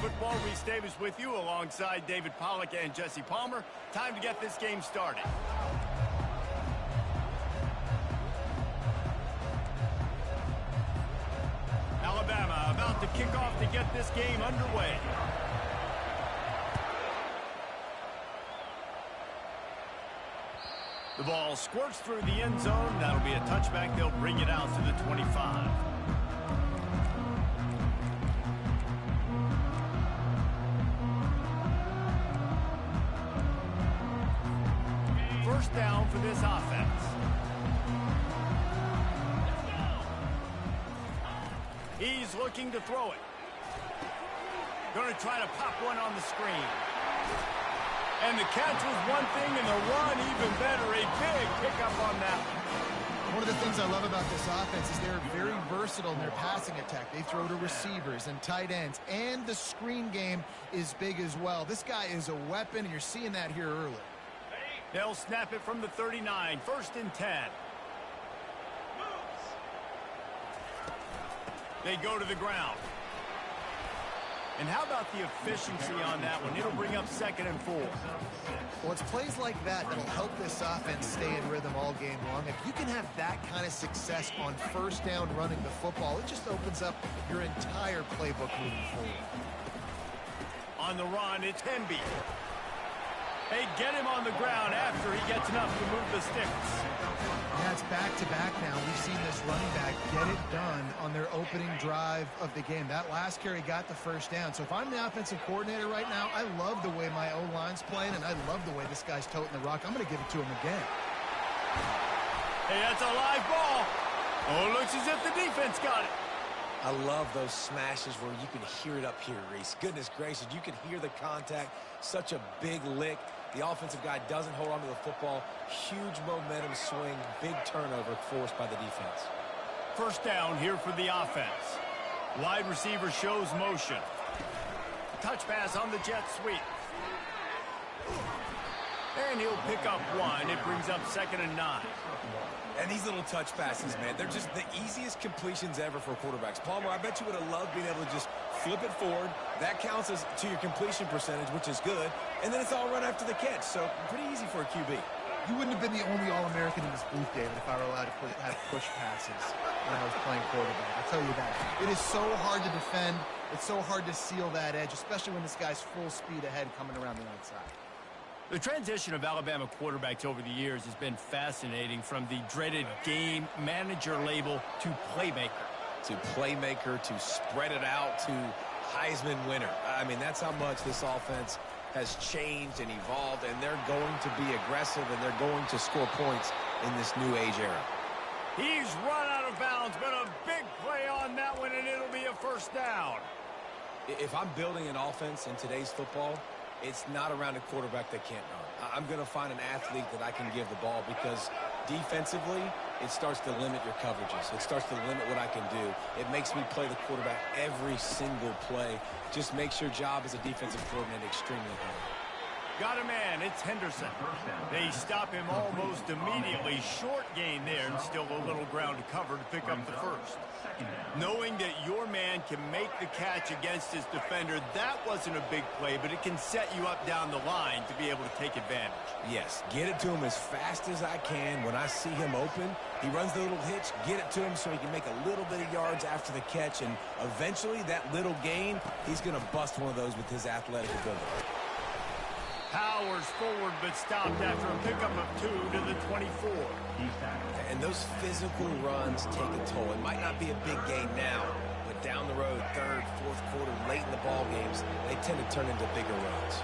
Football. Reese Davis with you alongside David Pollack and Jesse Palmer. Time to get this game started. Alabama about to kick off to get this game underway. The ball squirts through the end zone. That'll be a touchback. They'll bring it out to the 25. First down for this offense. He's looking to throw it. Going to try to pop one on the screen. And the catch was one thing, and the run even better. A big pickup on that one. One of the things I love about this offense is they're very versatile in their passing attack. They throw to receivers and tight ends, and the screen game is big as well. This guy is a weapon, and you're seeing that here early. They'll snap it from the 39, 1st and 10. They go to the ground. And how about the efficiency on that one? It'll bring up 2nd and 4. Well, it's plays like that that'll help this offense stay in rhythm all game long. If you can have that kind of success on 1st down running the football, it just opens up your entire playbook moving forward. On the run, it's Hemby. They get him on the ground after he gets enough to move the sticks. Yeah, it's back-to-back now. We've seen this running back get it done on their opening drive of the game. That last carry got the 1st down. So if I'm the offensive coordinator right now, I love the way my O-line's playing, and I love the way this guy's toting the rock. I'm going to give it to him again. Hey, that's a live ball. Oh, it looks as if the defense got it. I love those smashes where you can hear it up here, Reese. Goodness gracious, you can hear the contact. Such a big lick. The offensive guy doesn't hold on to the football. Huge momentum swing, big turnover forced by the defense. First down here for the offense. Wide receiver shows motion. Touch pass on the jet sweep. And he'll pick up one. It brings up 2nd and 9. And these little touch passes, man, they're just the easiest completions ever for quarterbacks. Palmer, I bet you would have loved being able to just flip it forward. That counts as to your completion percentage, which is good. And then it's all run after the catch. So pretty easy for a QB. You wouldn't have been the only All-American in this booth, David, if I were allowed to have push passes when I was playing quarterback. I'll tell you that. It is so hard to defend. It's so hard to seal that edge, especially when this guy's full speed ahead coming around the outside. The transition of Alabama quarterbacks over the years has been fascinating, from the dreaded game manager label to playmaker. To playmaker, to spread it out, to Heisman winner. I mean, that's how much this offense has changed and evolved, and they're going to be aggressive, and they're going to score points in this new age era. He's run out of bounds, but a big play on that one, and it'll be a 1st down. If I'm building an offense in today's football, it's not around a quarterback that can't run. I'm going to find an athlete that I can give the ball, because defensively, it starts to limit your coverages. It starts to limit what I can do. It makes me play the quarterback every single play. Just makes your job as a defensive coordinator extremely hard. Got a man. It's Henderson. They stop him almost immediately. Short gain there, and still a little ground to cover to pick up the 1st. Knowing that your man can make the catch against his defender, that wasn't a big play, but it can set you up down the line to be able to take advantage. Yes, get it to him as fast as I can. When I see him open, he runs the little hitch, get it to him so he can make a little bit of yards after the catch, and eventually that little gain, he's going to bust one of those with his athletic ability. Powers forward, but stopped after a pickup of 2 to the 24. And those physical runs take a toll. It might not be a big gain now, but down the road, 3rd, 4th quarter, late in the ball games, they tend to turn into bigger runs.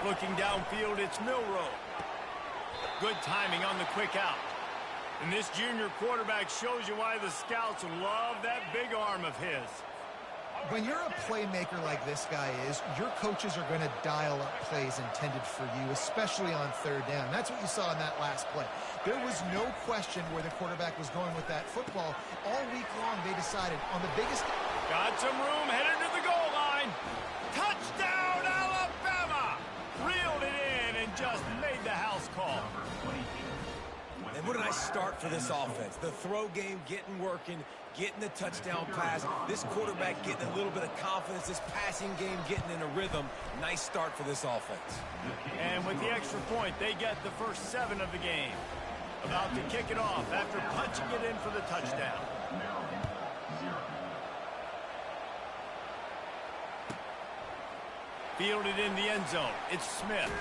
Looking downfield, it's Milroe. Good timing on the quick out. And this junior quarterback shows you why the scouts love that big arm of his. When you're a playmaker like this guy is, your coaches are going to dial up plays intended for you, especially on 3rd down. That's what you saw in that last play. There was no question where the quarterback was going with that football. All week long, they decided on the biggest... Got some room, headed to the goal line. Touchdown, Alabama! Reeled it in and just made the house call. And what an nice start for this offense. The throw game getting working, getting the touchdown pass. This quarterback getting a little bit of confidence. This passing game getting in a rhythm. Nice start for this offense. And with the extra point, they get the first 7 of the game. About to kick it off after punching it in for the touchdown. Fielded in the end zone. It's Smith.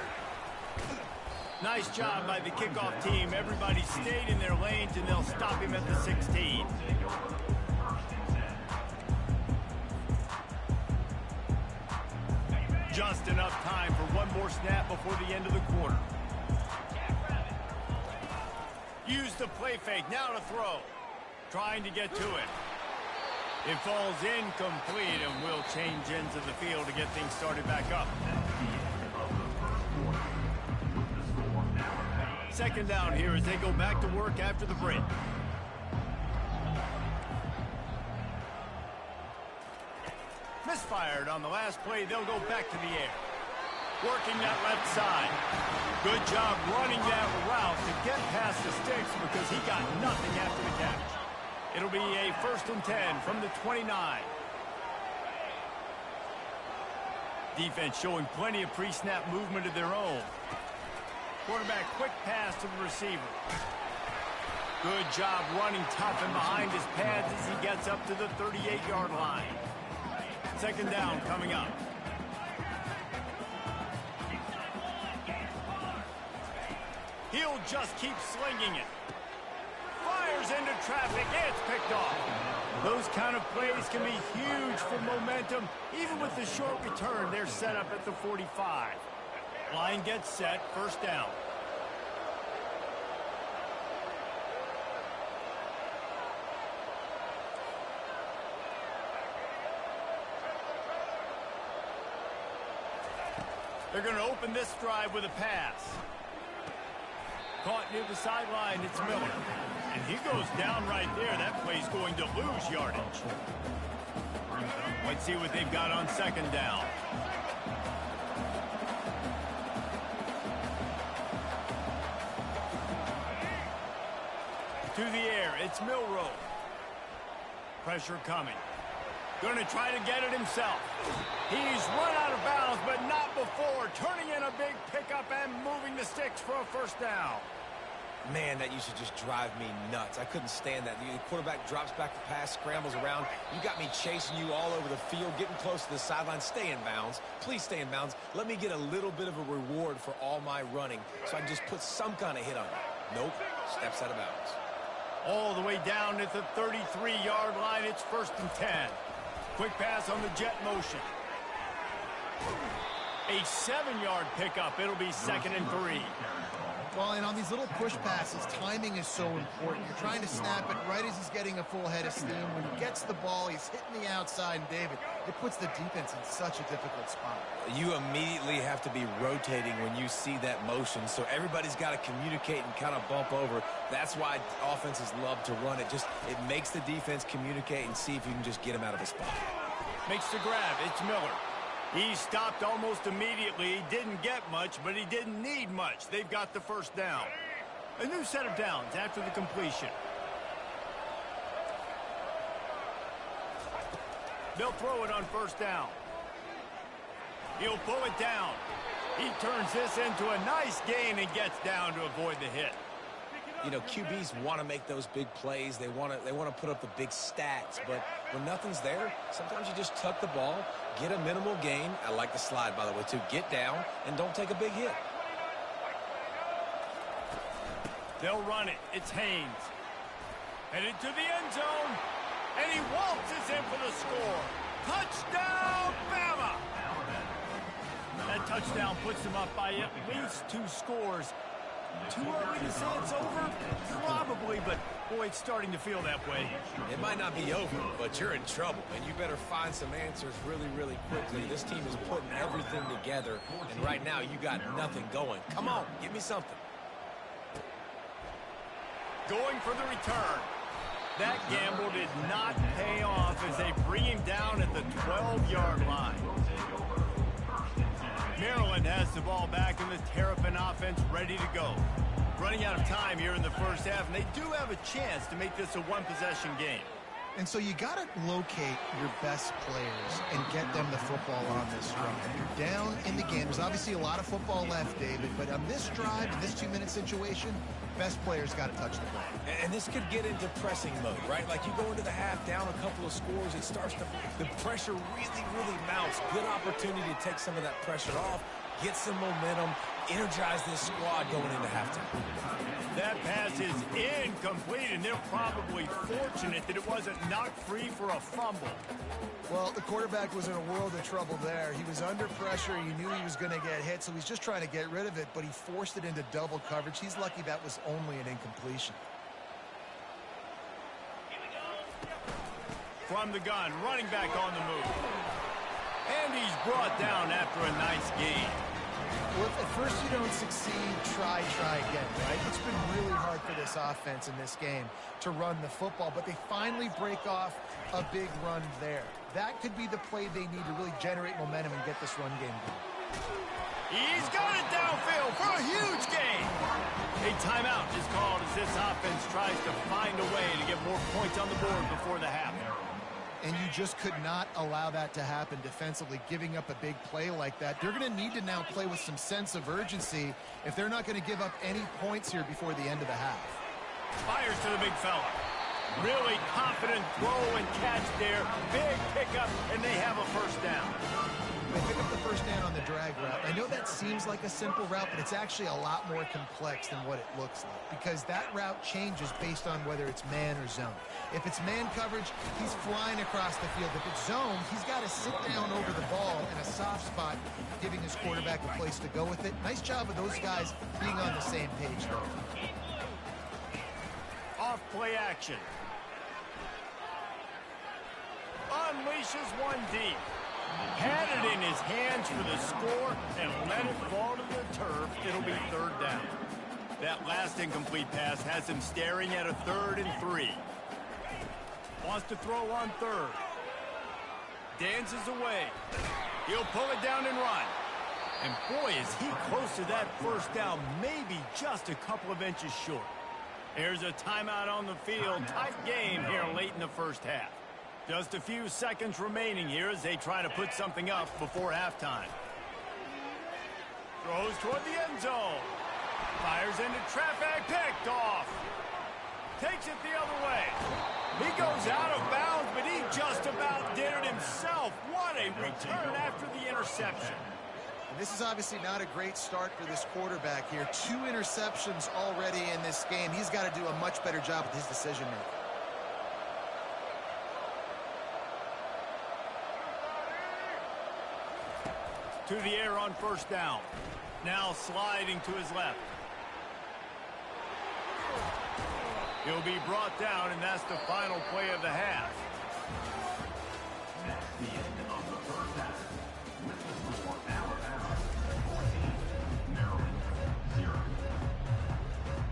Nice job by the kickoff team. Everybody stayed in their lanes, and they'll stop him at the 16. Just enough time for one more snap before the end of the quarter. Use the play fake. Now to throw. Trying to get to it. It falls incomplete, and we'll change ends of the field to get things started back up. Second down here as they go back to work after the break. Misfired on the last play. They'll go back to the air. Working that left side. Good job running that route to get past the sticks because he got nothing after the catch. It'll be a 1st and 10 from the 29. Defense showing plenty of pre-snap movement of their own. Quarterback quick pass to the receiver. Good job running tough and behind his pads as he gets up to the 38-yard line. Second down coming up. He'll just keep slinging it. Fires into traffic. It's picked off. Those kind of plays can be huge for momentum. Even with the short return, they're set up at the 45. Line gets set. First down. They're going to open this drive with a pass. Caught near the sideline, it's Miller. And he goes down right there. That play's going to lose yardage. Let's see what they've got on second down. To the air, it's Milroe. Pressure coming. Going to try to get it himself. He's run out of bounds, but not before. Turning in a big pickup and moving the sticks for a first down. Man, that used to just drive me nuts. I couldn't stand that. The quarterback drops back the pass, scrambles around. You got me chasing you all over the field, getting close to the sideline. Stay in bounds. Please stay in bounds. Let me get a little bit of a reward for all my running so I can just put some kind of hit on it. Nope. Steps out of bounds. All the way down at the 33-yard line. It's 1st and 10. Quick pass on the jet motion. A 7-yard pickup. It'll be 2nd and 3. Well, and on these little push passes, timing is so important. You're trying to snap it right as he's getting a full head of steam. When he gets the ball, he's hitting the outside, and David, it puts the defense in such a difficult spot. You immediately have to be rotating when you see that motion, so everybody's got to communicate and kind of bump over. That's why offenses love to run it. It makes the defense communicate and see if you can just get him out of a spot. Makes the grab. It's Miller. He stopped almost immediately. He didn't get much, but he didn't need much. They've got the first down. A new set of downs after the completion. They'll throw it on first down. He'll pull it down. He turns this into a nice gain and gets down to avoid the hit. You know, QBs want to make those big plays. They want to put up the big stats. But when nothing's there, sometimes you just tuck the ball, get a minimal gain. I like the slide, by the way, too. Get down and don't take a big hit. They'll run it. It's Haynes. Headed to the end zone. And he waltzes in for the score. Touchdown, Bama! That touchdown puts them up by at least 2 scores. Too early to say it's over? Probably, but boy, it's starting to feel that way. It might not be over, but you're in trouble, and you better find some answers really, really quickly. This team is putting everything together, and right now you got nothing going. Come on, give me something. Going for the return. That gamble did not pay off as they bring him down at the 12-yard line. Maryland has the ball back and the Terrapin offense ready to go. Running out of time here in the first half, and they do have a chance to make this a one-possession game. And so you got to locate your best players and get them the football on this drive. You're down in the game. There's obviously a lot of football left, David, but on this drive, in this 2-minute situation, best players got to touch the ball. And this could get into pressing mode, right? Like you go into the half down a couple of scores, it starts to, the pressure really mounts. Good opportunity to take some of that pressure off, get some momentum, energize this squad going into halftime. That pass is incomplete, and they're probably fortunate that it wasn't knocked free for a fumble. Well, the quarterback was in a world of trouble there. He was under pressure. He knew he was going to get hit, so he's just trying to get rid of it, but he forced it into double coverage. He's lucky that was only an incompletion. From the gun, running back on the move. And he's brought down after a nice gain. Well, if at first you don't succeed, try again, right? It's been really hard for this offense in this game to run the football, but they finally break off a big run there. That could be the play they need to really generate momentum and get this run game going. He's got it downfield for a huge gain. A timeout is called as this offense tries to find a way to get more points on the board before the half. And you just could not allow that to happen defensively, giving up a big play like that. They're going to need to now play with some sense of urgency if they're not going to give up any points here before the end of the half. Fires to the big fella. Really confident throw and catch there. Big pickup, and they have a first down. They pick up the first down on the drag route. I know that seems like a simple route, but it's actually a lot more complex than what it looks like, because that route changes based on whether it's man or zone. If it's man coverage, he's flying across the field. If it's zone, he's got to sit down over the ball in a soft spot, giving his quarterback a place to go with it. Nice job of those guys being on the same page, though. Off play action. Unleashes one deep. Had it in his hands for the score and let it fall to the turf. It'll be third down. That last incomplete pass has him staring at a 3rd and 3. Wants to throw on 3rd. Dances away. He'll pull it down and run. And boy, is he close to that first down, maybe just a couple of inches short. There's a timeout on the field. Tight game here late in the first half. Just a few seconds remaining here as they try to put something up before halftime. Throws toward the end zone. Fires into traffic, picked off. Takes it the other way. He goes out of bounds, but he just about did it himself. What a return after the interception. And this is obviously not a great start for this quarterback here. 2 interceptions already in this game. He's got to do a much better job with his decision-making. To the air on first down. Now sliding to his left. He'll be brought down, and that's the final play of the half. That's the end of the first half. With the score Alabama 14, Maryland 0.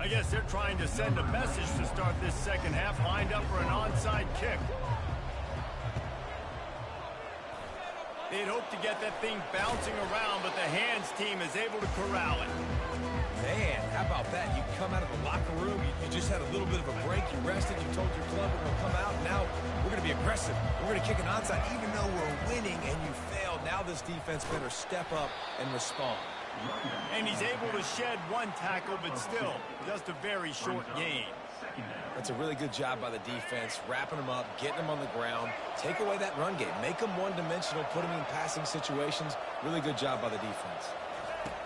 I guess they're trying to send a message to start this second half, lined up for an onside kick. They'd hope to get that thing bouncing around, but the hands team is able to corral it. Man, how about that? You come out of the locker room, you just had a little bit of a break, you rested, you told your club we're going to come out, and now we're going to be aggressive. We're going to kick an onside, even though we're winning and you failed. Now this defense better step up and respond. And he's able to shed one tackle, but still, just a very short gain. That's a really good job by the defense, wrapping them up, getting them on the ground, take away that run game, make them one-dimensional, put them in passing situations. Really good job by the defense.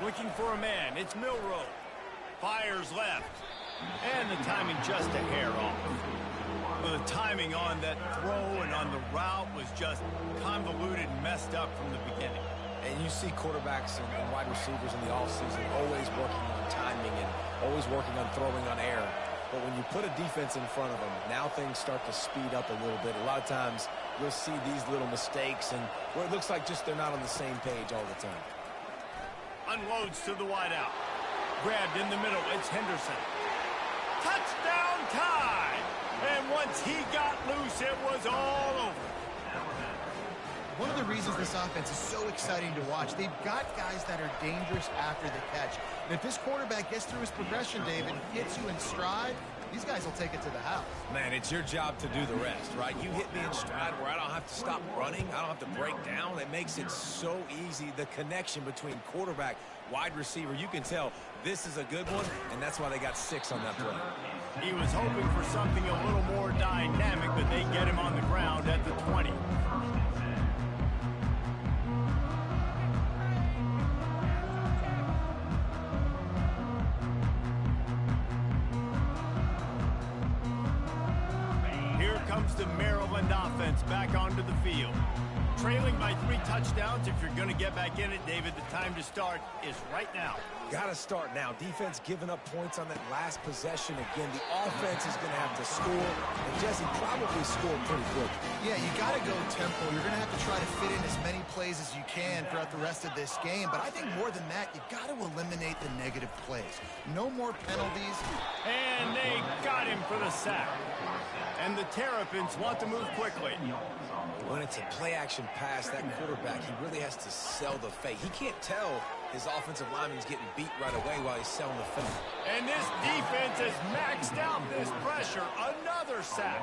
Looking for a man, it's Milroe. Fires left. And the timing just a hair off. Well, the timing on that throw and on the route was just convoluted and messed up from the beginning. And you see quarterbacks and wide receivers in the offseason always working on timing and always working on throwing on air. But when you put a defense in front of them, now things start to speed up a little bit. A lot of times you'll see these little mistakes and where it looks like just they're not on the same page all the time. Unloads to the wideout. Grabbed in the middle, it's Henderson. Touchdown time! And once he got loose, it was all over. One of the reasons this offense is so exciting to watch. They've got guys that are dangerous after the catch. And if this quarterback gets through his progression, David, and hits you in stride, these guys will take it to the house. Man, it's your job to do the rest, right? You hit me in stride where I don't have to stop running. I don't have to break down. It makes it so easy. The connection between quarterback, wide receiver, you can tell this is a good one, and that's why they got 6 on that play. He was hoping for something a little more dynamic, but they get him on the ground at the 20. Here comes the Maryland offense back onto the field. Trailing by 3 touchdowns. If you're going to get back in it, David, the time to start is right now. Got to start now. Defense giving up points on that last possession. Again, the offense is going to have to score, and Jesse probably scored pretty quick. Yeah, you got to go tempo. You're going to have to try to fit in as many plays as you can throughout the rest of this game. But I think more than that, you got to eliminate the negative plays. No more penalties. And they got him for the sack. And the Terrapins want to move quickly. When it's a play-action pass, that quarterback, he really has to sell the fake. He can't tell his offensive lineman's getting beat right away while he's selling the fake. And this defense has maxed out this pressure. Another sack.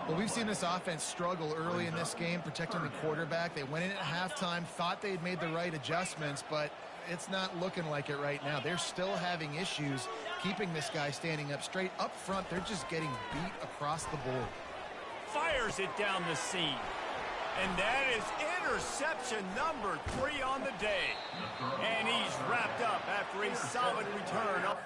Well, we've seen this offense struggle early in this game, protecting the quarterback. They went in at halftime, thought they'd made the right adjustments, but it's not looking like it right now. They're still having issues keeping this guy standing up straight. Up front, they're just getting beat across the board. Fires it down the seam. And that is interception number 3 on the day. And he's wrapped up after a solid return.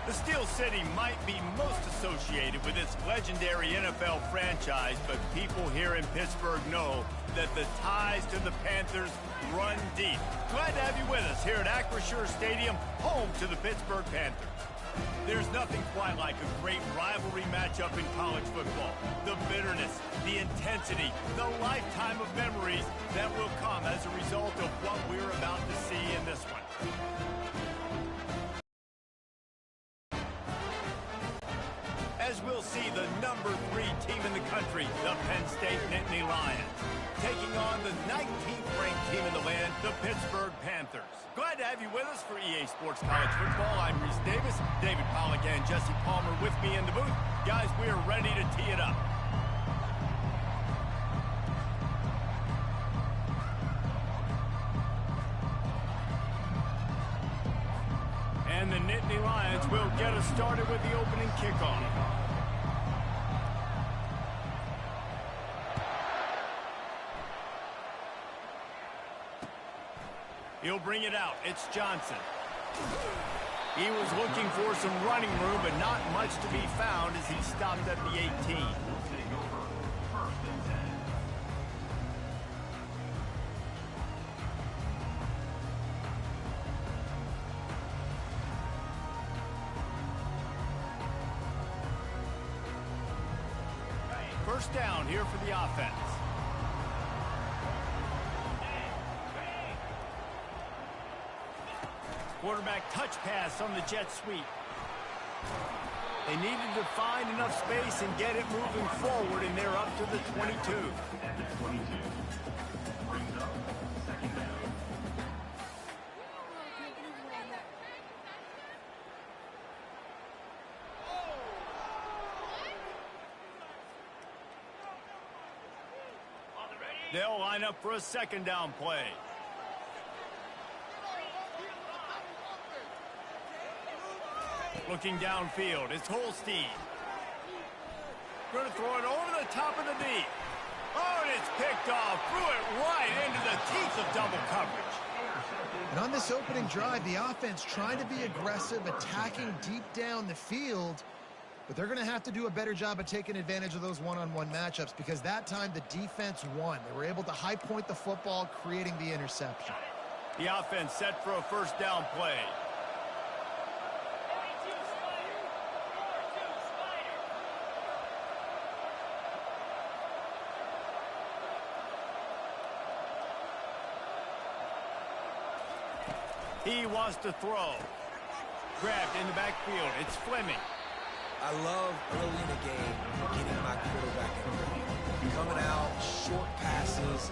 The Steel City might be most associated with its legendary NFL franchise, but people here in Pittsburgh know that the ties to the Panthers run deep. Glad to have you with us here at Acrisure Stadium, home to the Pittsburgh Panthers. There's nothing quite like a great rivalry matchup in college football. The bitterness, the intensity, the lifetime of memories that will come as a result of what we're about to see in this one. As we'll see the number 3 team in the country, the Penn State Nittany Lions, taking on the 19th ranked team in the land, the Pittsburgh Panthers. Glad to have you with us for EA Sports College Football. I'm Reese Davis, David Pollack and Jesse Palmer with me in the booth. Guys, we are ready to tee it up. And the Nittany Lions will get us started with the opening kickoff. He'll bring it out. It's Johnson. He was looking for some running room, but not much to be found as he stopped at the 18. First down here for the offense. Quarterback touch pass on the jet sweep. They needed to find enough space and get it moving forward, and they're up to the 22. At the 22. Brings up second down. They'll line up for a second down play. Looking downfield, it's Holstein. Going to throw it over the top of the knee. Oh, and it's picked off. Threw it right into the teeth of double coverage. And on this opening drive, the offense trying to be aggressive, attacking deep down the field. But they're going to have to do a better job of taking advantage of those one-on-one matchups, because that time the defense won. They were able to high point the football, creating the interception. The offense set for a first down play. He wants to throw. Grabbed in the backfield. It's Fleming. I love early in the game getting my quarterback in the lead. Coming out, short passes,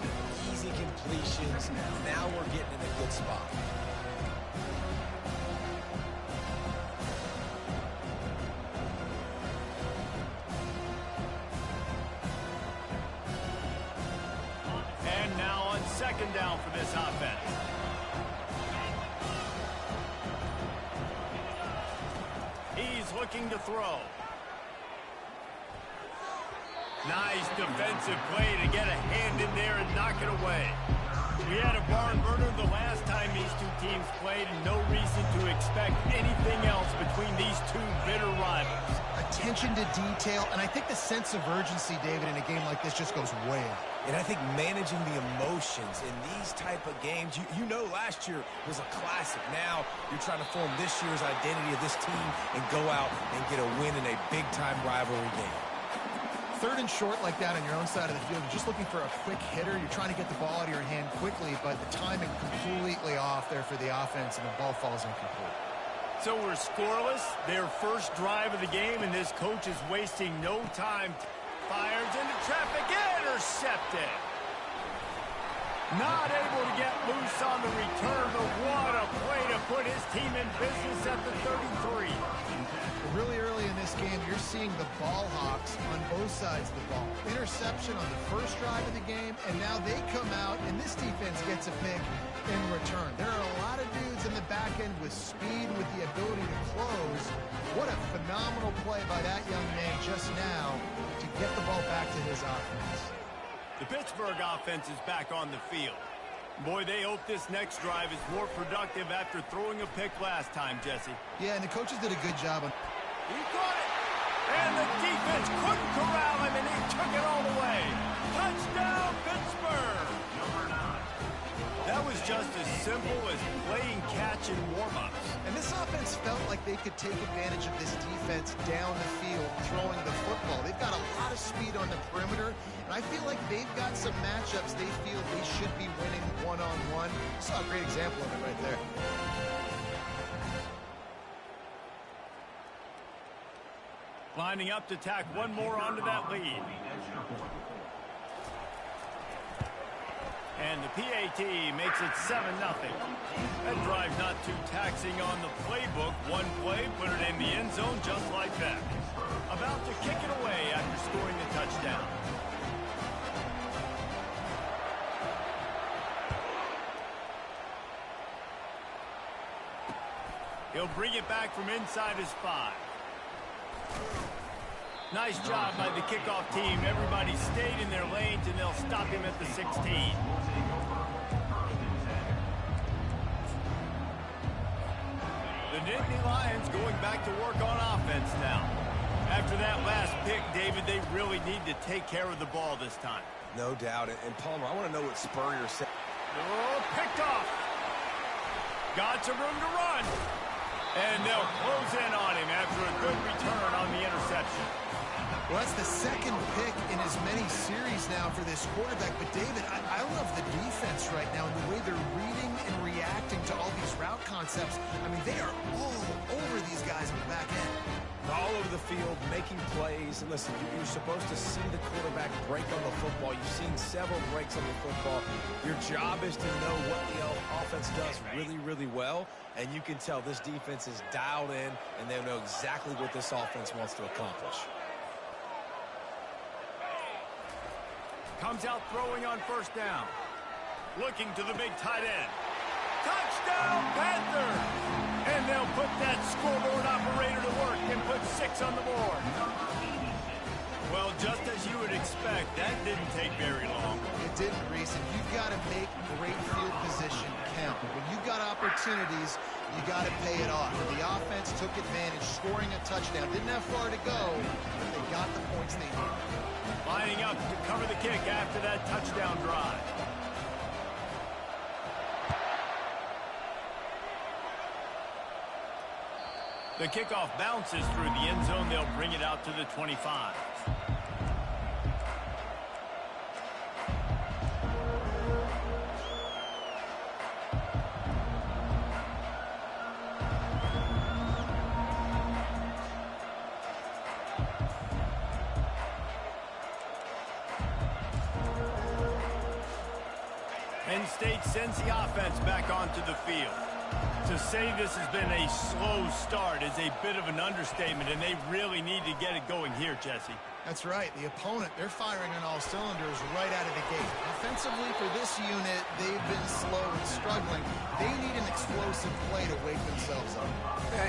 easy completions. Now we're getting in a good spot. And now on second down for this offense. He's looking to throw. Nice defensive play to get a hand in there and knock it away. We had a barn burner the last time these two teams played, and no reason to expect anything else between these two bitter rivals. Attention to detail, and I think the sense of urgency, David, in a game like this just goes way up. And I think managing the emotions in these type of games, you know last year was a classic. Now you're trying to form this year's identity of this team and go out and get a win in a big-time rivalry game. Third and short like that on your own side of the field, you're just looking for a quick hitter. You're trying to get the ball out of your hand quickly, but the timing completely off there for the offense, and the ball falls incomplete. So we're scoreless, their first drive of the game, and this coach is wasting no time. Fires into traffic, intercepted. Not able to get loose on the return, but what a play to put his team in business at the 33. Really early in this game, you're seeing the ball hawks on both sides of the ball. Interception on the first drive of the game, and now they come out, and this defense gets a pick in return. There are a lot of dudes in the back end with speed, with the ability to close. What a phenomenal play by that young man just now to get the ball back to his offense. The Pittsburgh offense is back on the field. Boy, they hope this next drive is more productive after throwing a pick last time, Jesse. Yeah, and the coaches did a good job on... He caught it! And the defense couldn't corral him, and he took it all the way. Touchdown, Pittsburgh! That was just as simple as playing catch in warm-ups. And this offense felt like they could take advantage of this defense down the field, throwing the football. They've got a lot of speed on the perimeter, and I feel like they've got some matchups they feel they should be winning one-on-one. Saw a great example of it right there. Lining up to tack one more onto that lead. And the PAT makes it 7-0. That drive's not too taxing on the playbook. One play, put it in the end zone just like that. About to kick it away after scoring the touchdown. He'll bring it back from inside his 5. Nice job by the kickoff team. Everybody stayed in their lanes, and they'll stop him at the 16. Nittany Lions going back to work on offense now. After that last pick, David, they really need to take care of the ball this time. No doubt. And Palmer, I want to know what Spurrier said. Oh, picked off. Got some room to run. And they'll close in on him after a good return on the interception. Well, that's the second pick in as many series now for this quarterback. But, David, I love the defense right now and the way they're reading and reacting to all these route concepts. I mean, they are all over these guys on the back end. All over the field, making plays. And listen, you're supposed to see the quarterback break on the football. You've seen several breaks on the football. Your job is to know what the offense does really, really well. And you can tell this defense is dialed in, and they know exactly what this offense wants to accomplish. Comes out throwing on first down. Looking to the big tight end. Touchdown, Panther! And they'll put that scoreboard operator to work and put 6 on the board. Well, just as you would expect, that didn't take very long. It didn't, Reese, and you've got to make great field position count. When you've got opportunities, you got to pay it off. And the offense took advantage, scoring a touchdown. Didn't have far to go, but they got the points they needed. Lining up to cover the kick after that touchdown drive. The kickoff bounces through the end zone. They'll bring it out to the 25. Penn State sends the offense back onto the field. To say this has been a slow start is a bit of an understatement, and they really need to get it going here, Jesse. That's right. The opponent, they're firing on all cylinders right out of the gate. Offensively, for this unit, they've been slow and struggling. They need an explosive play to wake themselves up.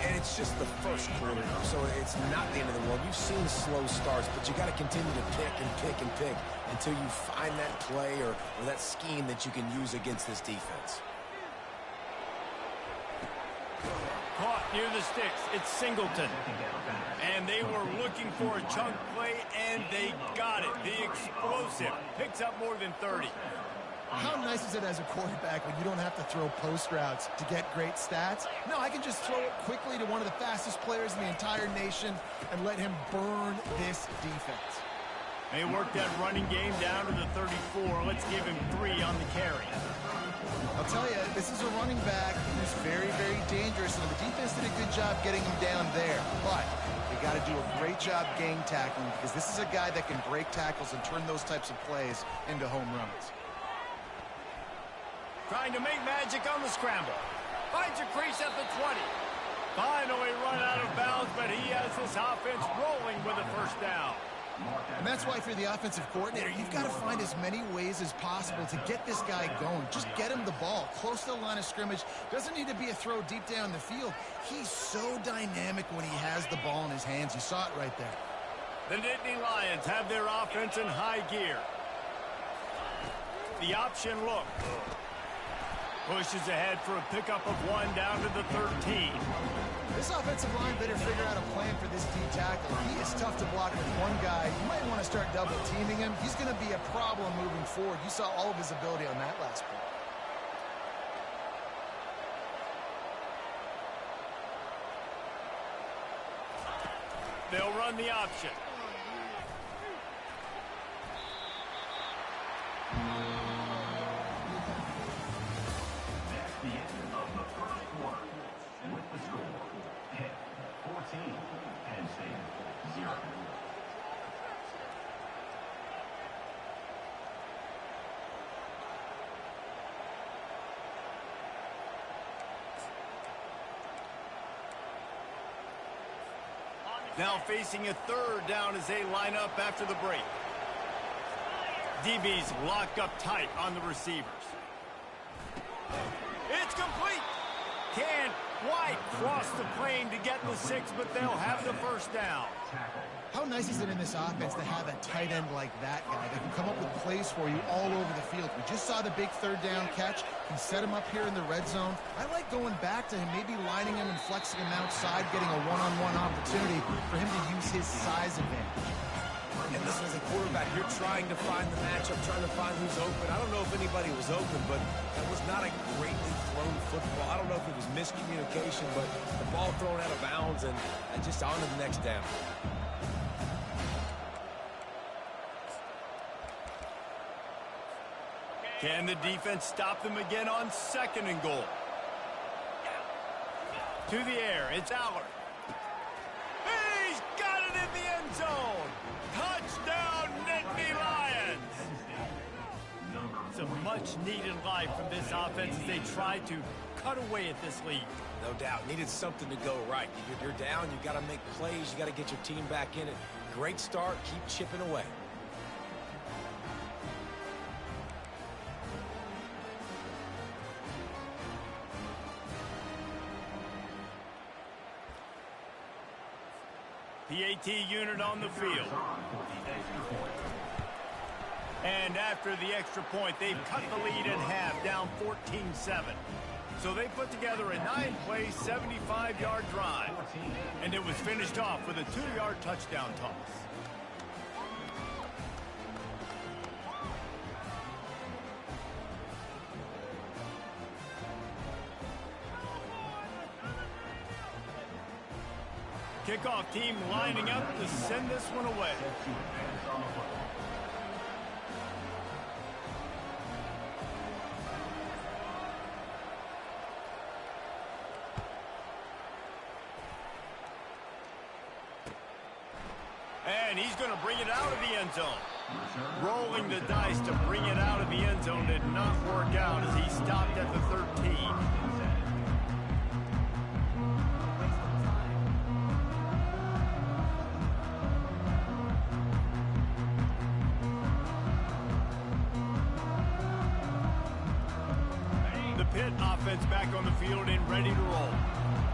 And it's just the first quarter, so it's not the end of the world. You've seen slow starts, but you got to continue to pick and pick and pick until you find that play or that scheme that you can use against this defense. Caught near the sticks. It's Singleton. And they were looking for a chunk play, and they got it. The explosive picks up more than 30. How nice is it as a quarterback when you don't have to throw post routes to get great stats? No, I can just throw it quickly to one of the fastest players in the entire nation and let him burn this defense. They worked that running game down to the 34. Let's give him 3 on the carry. I'll tell you, this is a running back who's very, very dangerous, and the defense did a good job getting him down there. But they got to do a great job game tackling because this is a guy that can break tackles and turn those types of plays into home runs. Trying to make magic on the scramble. Finds a crease at the 20. Finally run out of bounds, but he has this offense rolling with a first down. And that's why, for the offensive coordinator, you've got to find as many ways as possible to get this guy going. Just get him the ball close to the line of scrimmage. Doesn't need to be a throw deep down the field. He's so dynamic when he has the ball in his hands. You saw it right there. The Nittany Lions have their offense in high gear. The option look. Pushes ahead for a pickup of 1 down to the 13. This offensive line better figure out a plan for this D tackle. He is tough to block with one guy. You might want to start double teaming him. He's going to be a problem moving forward. You saw all of his ability on that last play. They'll run the option. That's the end of the first quarter. With the score, Pitt 14, Penn State 0. Now facing a 3rd down as they line up after the break. DB's locked up tight on the receivers. It's complete. Can't quite cross the plane to get the 6, but they'll have the first down. How nice is it in this offense to have a tight end like that guy that can come up with plays for you all over the field? We just saw the big third down catch. Can set him up here in the red zone. I like going back to him, maybe lining him and flexing him outside, getting a one-on-one opportunity for him to use his size advantage. And listen, as a quarterback, you're trying to find the matchup, trying to find who's open. I don't know if anybody was open, but that was not a greatly thrown football. I don't know if it was miscommunication, but the ball thrown out of bounds and just on to the next down. Can the defense stop them again on 2nd and goal? To the air, it's Allard. He's got it in the end zone. Touchdown, Nittany Lions. It's a much-needed life from this offense as they try to cut away at this lead. No doubt. Needed something to go right. You're down. You got to make plays. You got to get your team back in it. Great start. Keep chipping away. PAT unit on the field. And after the extra point, they've cut the lead in half, down 14-7. So they put together a 9-play, 75-yard drive. And it was finished off with a 2-yard touchdown toss. Kickoff team lining up to send this one away. And he's going to bring it out of the end zone. Rolling the dice to bring it out of the end zone did not work out as he stopped at the 13. Pitt offense back on the field and ready to roll.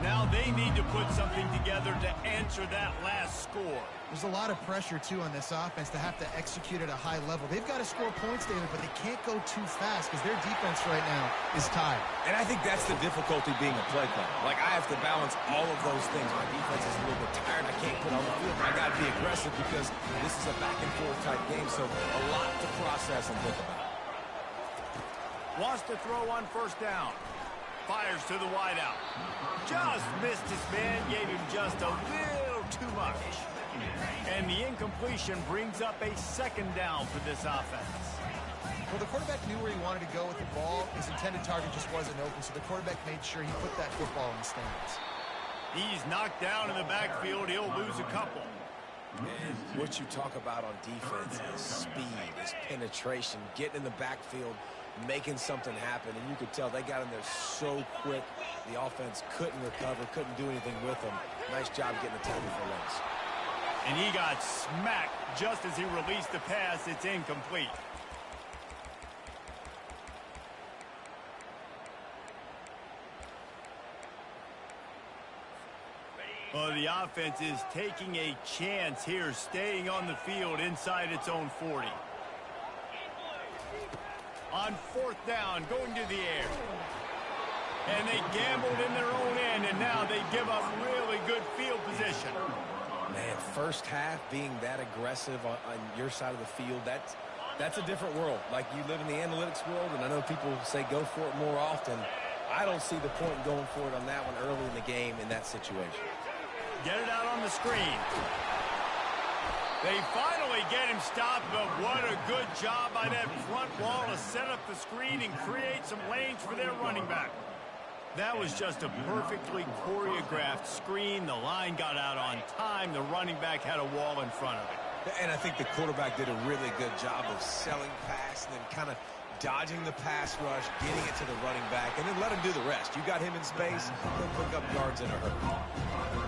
Now they need to put something together to answer that last score. There's a lot of pressure, too, on this offense to have to execute at a high level. They've got to score points, David, but they can't go too fast because their defense right now is tired. And I think that's the difficulty being a play caller. Like, I have to balance all of those things. My defense is a little bit tired. I can't put on the field. I got to be aggressive because this is a back-and-forth type game, so a lot to process and think about. Wants to throw on 1st down. Fires to the wideout. Just missed his man. Gave him just a little too much. And the incompletion brings up a 2nd down for this offense. Well, the quarterback knew where he wanted to go with the ball. His intended target just wasn't open, so the quarterback made sure he put that football in the stands. He's knocked down in the backfield. He'll lose a couple. And what you talk about on defense is speed, is penetration, getting in the backfield, making something happen. And you could tell they got in there so quick. The offense couldn't recover, couldn't do anything with them. Nice job getting the tackle for loss. And he got smacked just as he released the pass. It's incomplete. Well, the offense is taking a chance here, staying on the field inside its own 40. On 4th down, going to the air. And they gambled in their own end, and now they give up really good field position. Man, first half being that aggressive on your side of the field, that's a different world. Like, you live in the analytics world, and I know people say go for it more often. I don't see the point in going for it on that one early in the game in that situation. Get it out on the screen. They finally get him stopped, but what a good job by that front wall to set up the screen and create some lanes for their running back. That was just a perfectly choreographed screen. The line got out on time. The running back had a wall in front of it. And I think the quarterback did a really good job of selling pass and then kind of dodging the pass rush, getting it to the running back, and then let him do the rest. You got him in space, he'll pick up yards in a hurry.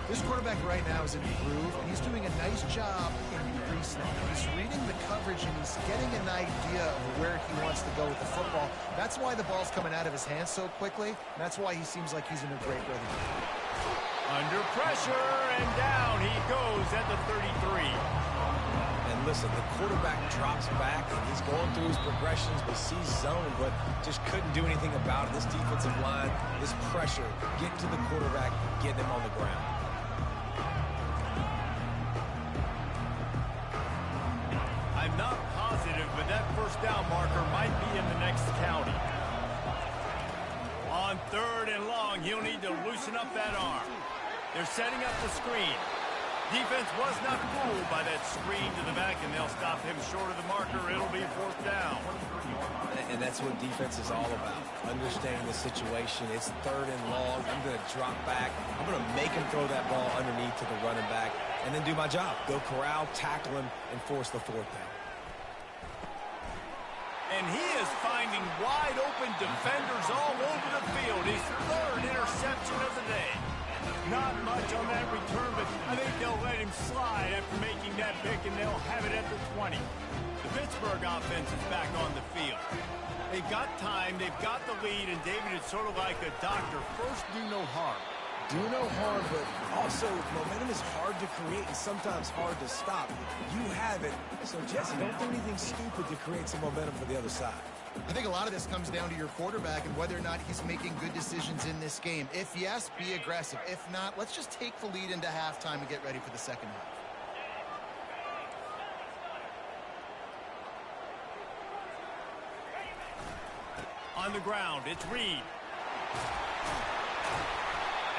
This quarterback right now is in the groove, and he's doing a nice job in pre-snap. He's reading the coverage, and he's getting an idea of where he wants to go with the football. That's why the ball's coming out of his hands so quickly. And that's why he seems like he's in a great rhythm. Under pressure, and down he goes at the 33. listen, the quarterback drops back, and he's going through his progressions, but sees zone, but just couldn't do anything about it. This defensive line, this pressure, getting to the quarterback, getting him on the ground. I'm not positive, but that first down marker might be in the next county. On 3rd and long, he'll need to loosen up that arm. They're setting up the screen. Defense was not fooled by that screen to the back, and they'll stop him short of the marker. It'll be 4th down. And that's what defense is all about, understanding the situation. It's 3rd and long. I'm going to drop back. I'm going to make him throw that ball underneath to the running back and then do my job. Go corral, tackle him, and force the 4th down. And he is finding wide-open defenders all over the field. His 3rd interception of the day. Not much on that return, but I think they'll let him slide after making that pick, and they'll have it at the 20. The Pittsburgh offense is back on the field. They've got time, they've got the lead, and David, it's sort of like a doctor. First, do no harm. Do no harm, but also momentum is hard to create and sometimes hard to stop. You have it, so Jesse, don't do anything stupid to create some momentum for the other side. I think a lot of this comes down to your quarterback and whether or not he's making good decisions in this game. If yes, be aggressive. If not, let's just take the lead into halftime and get ready for the second half. On the ground, it's Reed.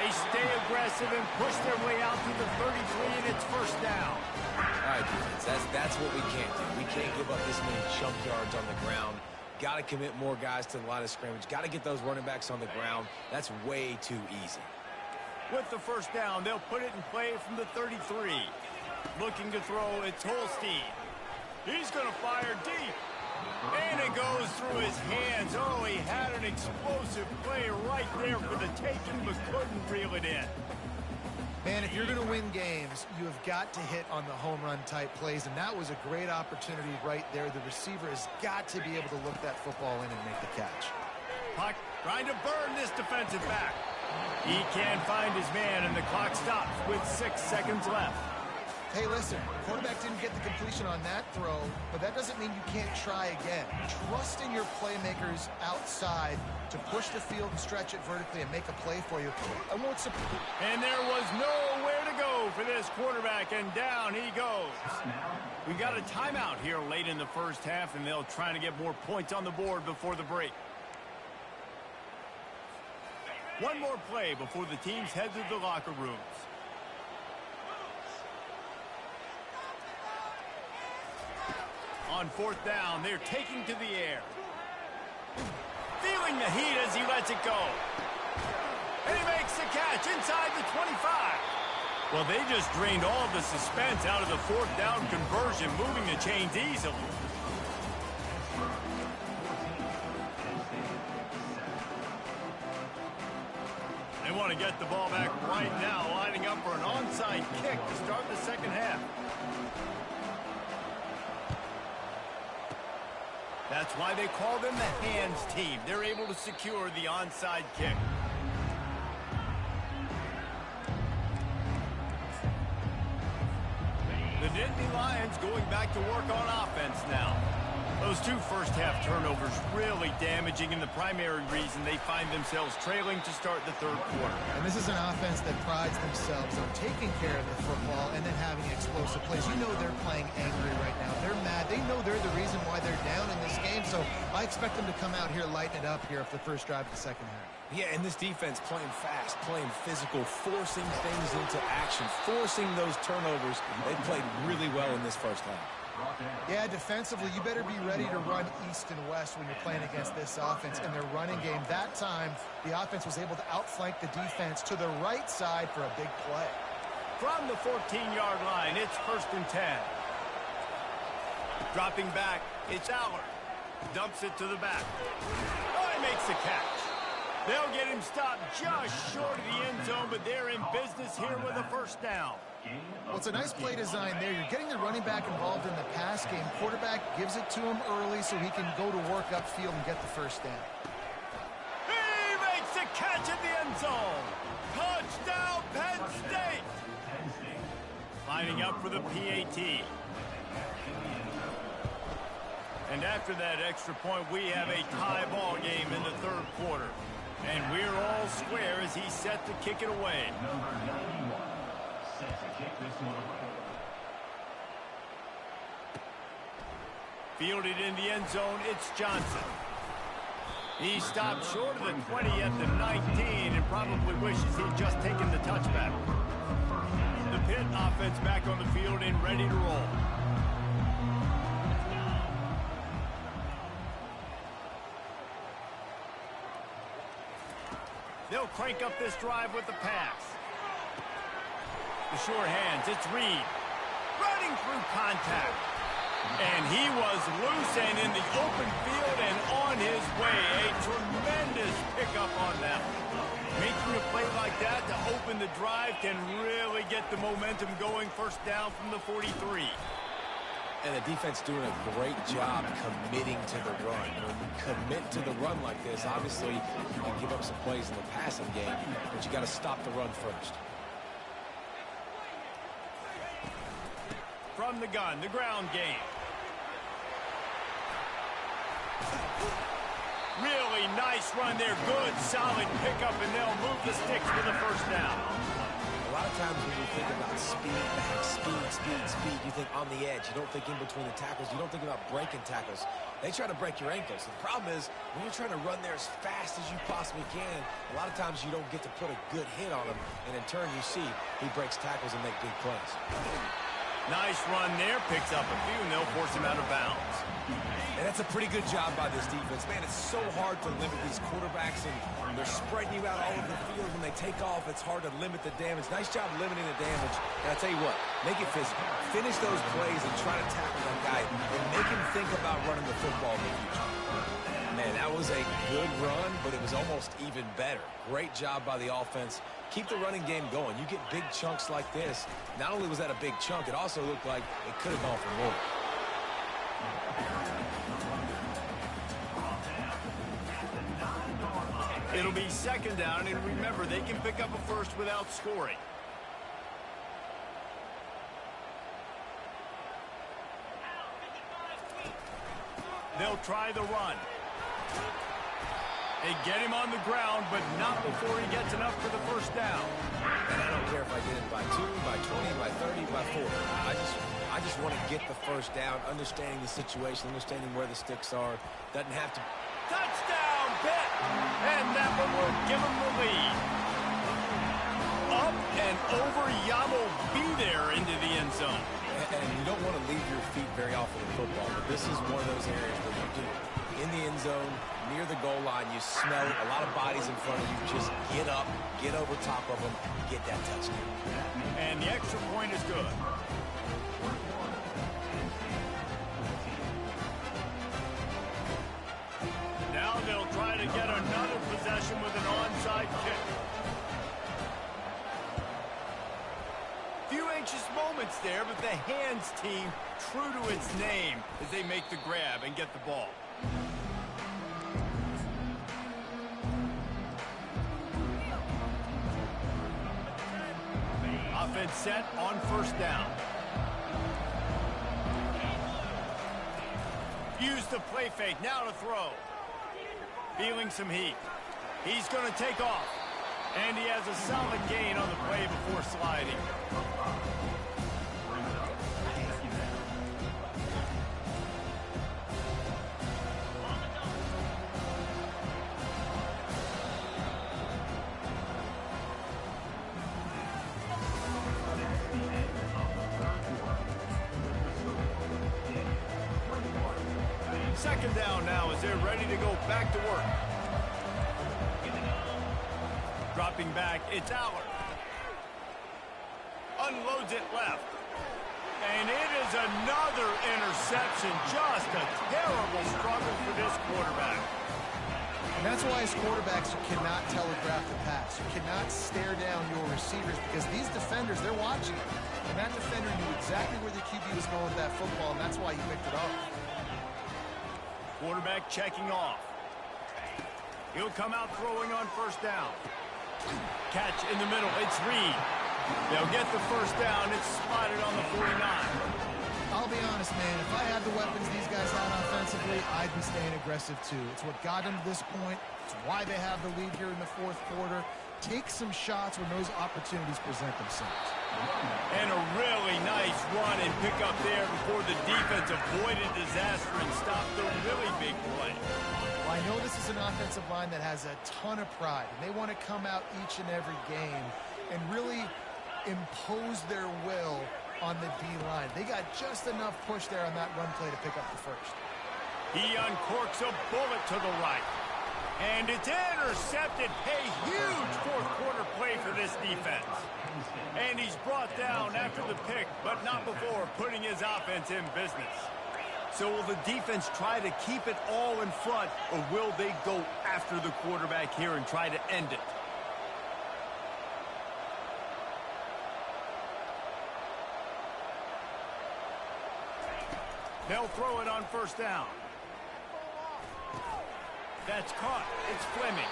They stay aggressive and push their way out to the 33, and it's 1st down. All right, defense, that's what we can't do. We can't give up this many chunk yards on the ground. Got to commit more guys to the line of scrimmage. Got to get those running backs on the ground. That's way too easy. With the 1st down, they'll put it in play from the 33. Looking to throw, it's Holstein. He's going to fire deep. And it goes through his hands. Oh, he had an explosive play right there for the taking, but couldn't reel it in. Man, if you're going to win games, you have got to hit on the home run type plays, and that was a great opportunity right there. The receiver has got to be able to look that football in and make the catch. Puck trying to burn this defensive back. He can't find his man, and the clock stops with 6 seconds left. Hey, listen, quarterback didn't get the completion on that throw, but that doesn't mean you can't try again. Trust in your playmakers outside to push the field and stretch it vertically and make a play for you. And there was nowhere to go for this quarterback, and down he goes. We got a timeout here late in the first half, and they'll try to get more points on the board before the break. One more play before the teams head to the locker rooms. On 4th down, they're taking to the air. Feeling the heat as he lets it go. And he makes the catch inside the 25. Well, they just drained all of the suspense out of the 4th down conversion, moving the chains easily. They want to get the ball back right now, lining up for an onside kick to start the second half. That's why they call them the hands team. They're able to secure the onside kick. The Nittany Lions going back to work on offense now. Those 2 first-half turnovers really damaging, and the primary reason they find themselves trailing to start the 3rd quarter. And this is an offense that prides themselves on taking care of the football and then having explosive plays. You know they're playing angry right now. They're mad. They know they're the reason why they're down in this game, so I expect them to come out here, lighten it up here for the first drive of the second half. Yeah, and this defense playing fast, playing physical, forcing things into action, forcing those turnovers. They played really well in this first half. Yeah, defensively, you better be ready to run east and west when you're playing against this offense. In their running game, that time, the offense was able to outflank the defense to the right side for a big play. From the 14-yard line, it's 1st and 10. Dropping back, it's Aller. Dumps it to the back. Oh, he makes the catch. They'll get him stopped just short of the end zone, but they're in business here with a 1st down. Well, it's a nice play design there. You're getting the running back involved in the pass game. Quarterback gives it to him early so he can go to work upfield and get the 1st down. He makes the catch at the end zone. Touchdown, Penn State. Lining up for the PAT. And after that extra point, we have a tie ball game in the third quarter. And we're all square as he's set to kick it away. Number 91 set to kick this one away. Fielded in the end zone, it's Johnson. He stopped short of the 20 at the 19 and probably wishes he'd just taken the touchback. The Pitt offense back on the field and ready to roll. They'll crank up this drive with the pass. The short hands, it's Reed. Running through contact. And he was loose and in the open field and on his way. A tremendous pickup on that. Making a play like that to open the drive can really get the momentum going. First down from the 43. And the defense doing a great job committing to the run. When you commit to the run like this, obviously you can give up some plays in the passing game, but you got to stop the run first. From the gun, the ground game. Really nice run there. Good, solid pickup, and they'll move the sticks for the first down. A lot of times when you think about speed, back, speed, you think on the edge. You don't think in between the tackles. You don't think about breaking tackles. They try to break your ankles. The problem is when you're trying to run there as fast as you possibly can, a lot of times you don't get to put a good hit on him, and in turn you see he breaks tackles and makes big plays. Nice run there. Picks up a few, and they'll force him out of bounds. And that's a pretty good job by this defense. Man, it's so hard to limit these quarterbacks, and they're spreading you out all over the field. When they take off, it's hard to limit the damage. Nice job limiting the damage. And I tell you what, make it physical. Finish those plays and try to tackle that guy and make him think about running the football in the future. Man, that was a good run, but it was almost even better. Great job by the offense. Keep the running game going. You get big chunks like this. Not only was that a big chunk, it also looked like it could have gone for more. It'll be second down, and remember, they can pick up a first without scoring. They'll try the run. They get him on the ground, but not before he gets enough for the first down. And I don't care if I get it by 2, by 20, by 30, by 40. I just want to get the first down, understanding the situation, understanding where the sticks are. Doesn't have to. Touchdown, Pitt! And that one will give them the lead. Up and over, Yam will be there into the end zone. And you don't want to leave your feet very often in football, but this is one of those areas where you do. In the end zone, near the goal line, you smell it. A lot of bodies in front of you. Just get up, get over top of them, get that touchdown. And the extra point is good. Now they'll try to get another possession with an onside kick. Few anxious moments there, but the hands team true to its name as they make the grab and get the ball. Offense set on first down. Use the play fake, now to throw. Feeling some heat. He's going to take off. And he has a solid gain on the play before sliding. Second down now as they're ready to go back to work. Dropping back, it's Allard. Unloads it left. And it is another interception. Just a terrible struggle for this quarterback. And that's why as quarterbacks, you cannot telegraph the pass. You cannot stare down your receivers because these defenders, they're watching it. And that defender knew exactly where the QB was going with that football, and that's why he picked it off. Quarterback checking off. He'll come out throwing on first down. Catch in the middle. It's Reed. They'll get the first down. It's spotted on the 49. I'll I'll be honest, man. If I had the weapons these guys had offensively, I'd be staying aggressive too. It's what got them to this point. It's why they have the lead here in the fourth quarter. Take some shots when those opportunities present themselves. And a really nice run and pick up there before the defense avoided disaster and stopped the really big play. Well, I know this is an offensive line that has a ton of pride, and they want to come out each and every game and really impose their will on the D-line. They got just enough push there on that run play to pick up the first. He uncorks a bullet to the right. And it's intercepted. A huge fourth quarter play for this defense. And he's brought down after the pick, but not before putting his offense in business. So will the defense try to keep it all in front, or will they go after the quarterback here and try to end it? They'll throw it on first down. That's caught. It's Fleming.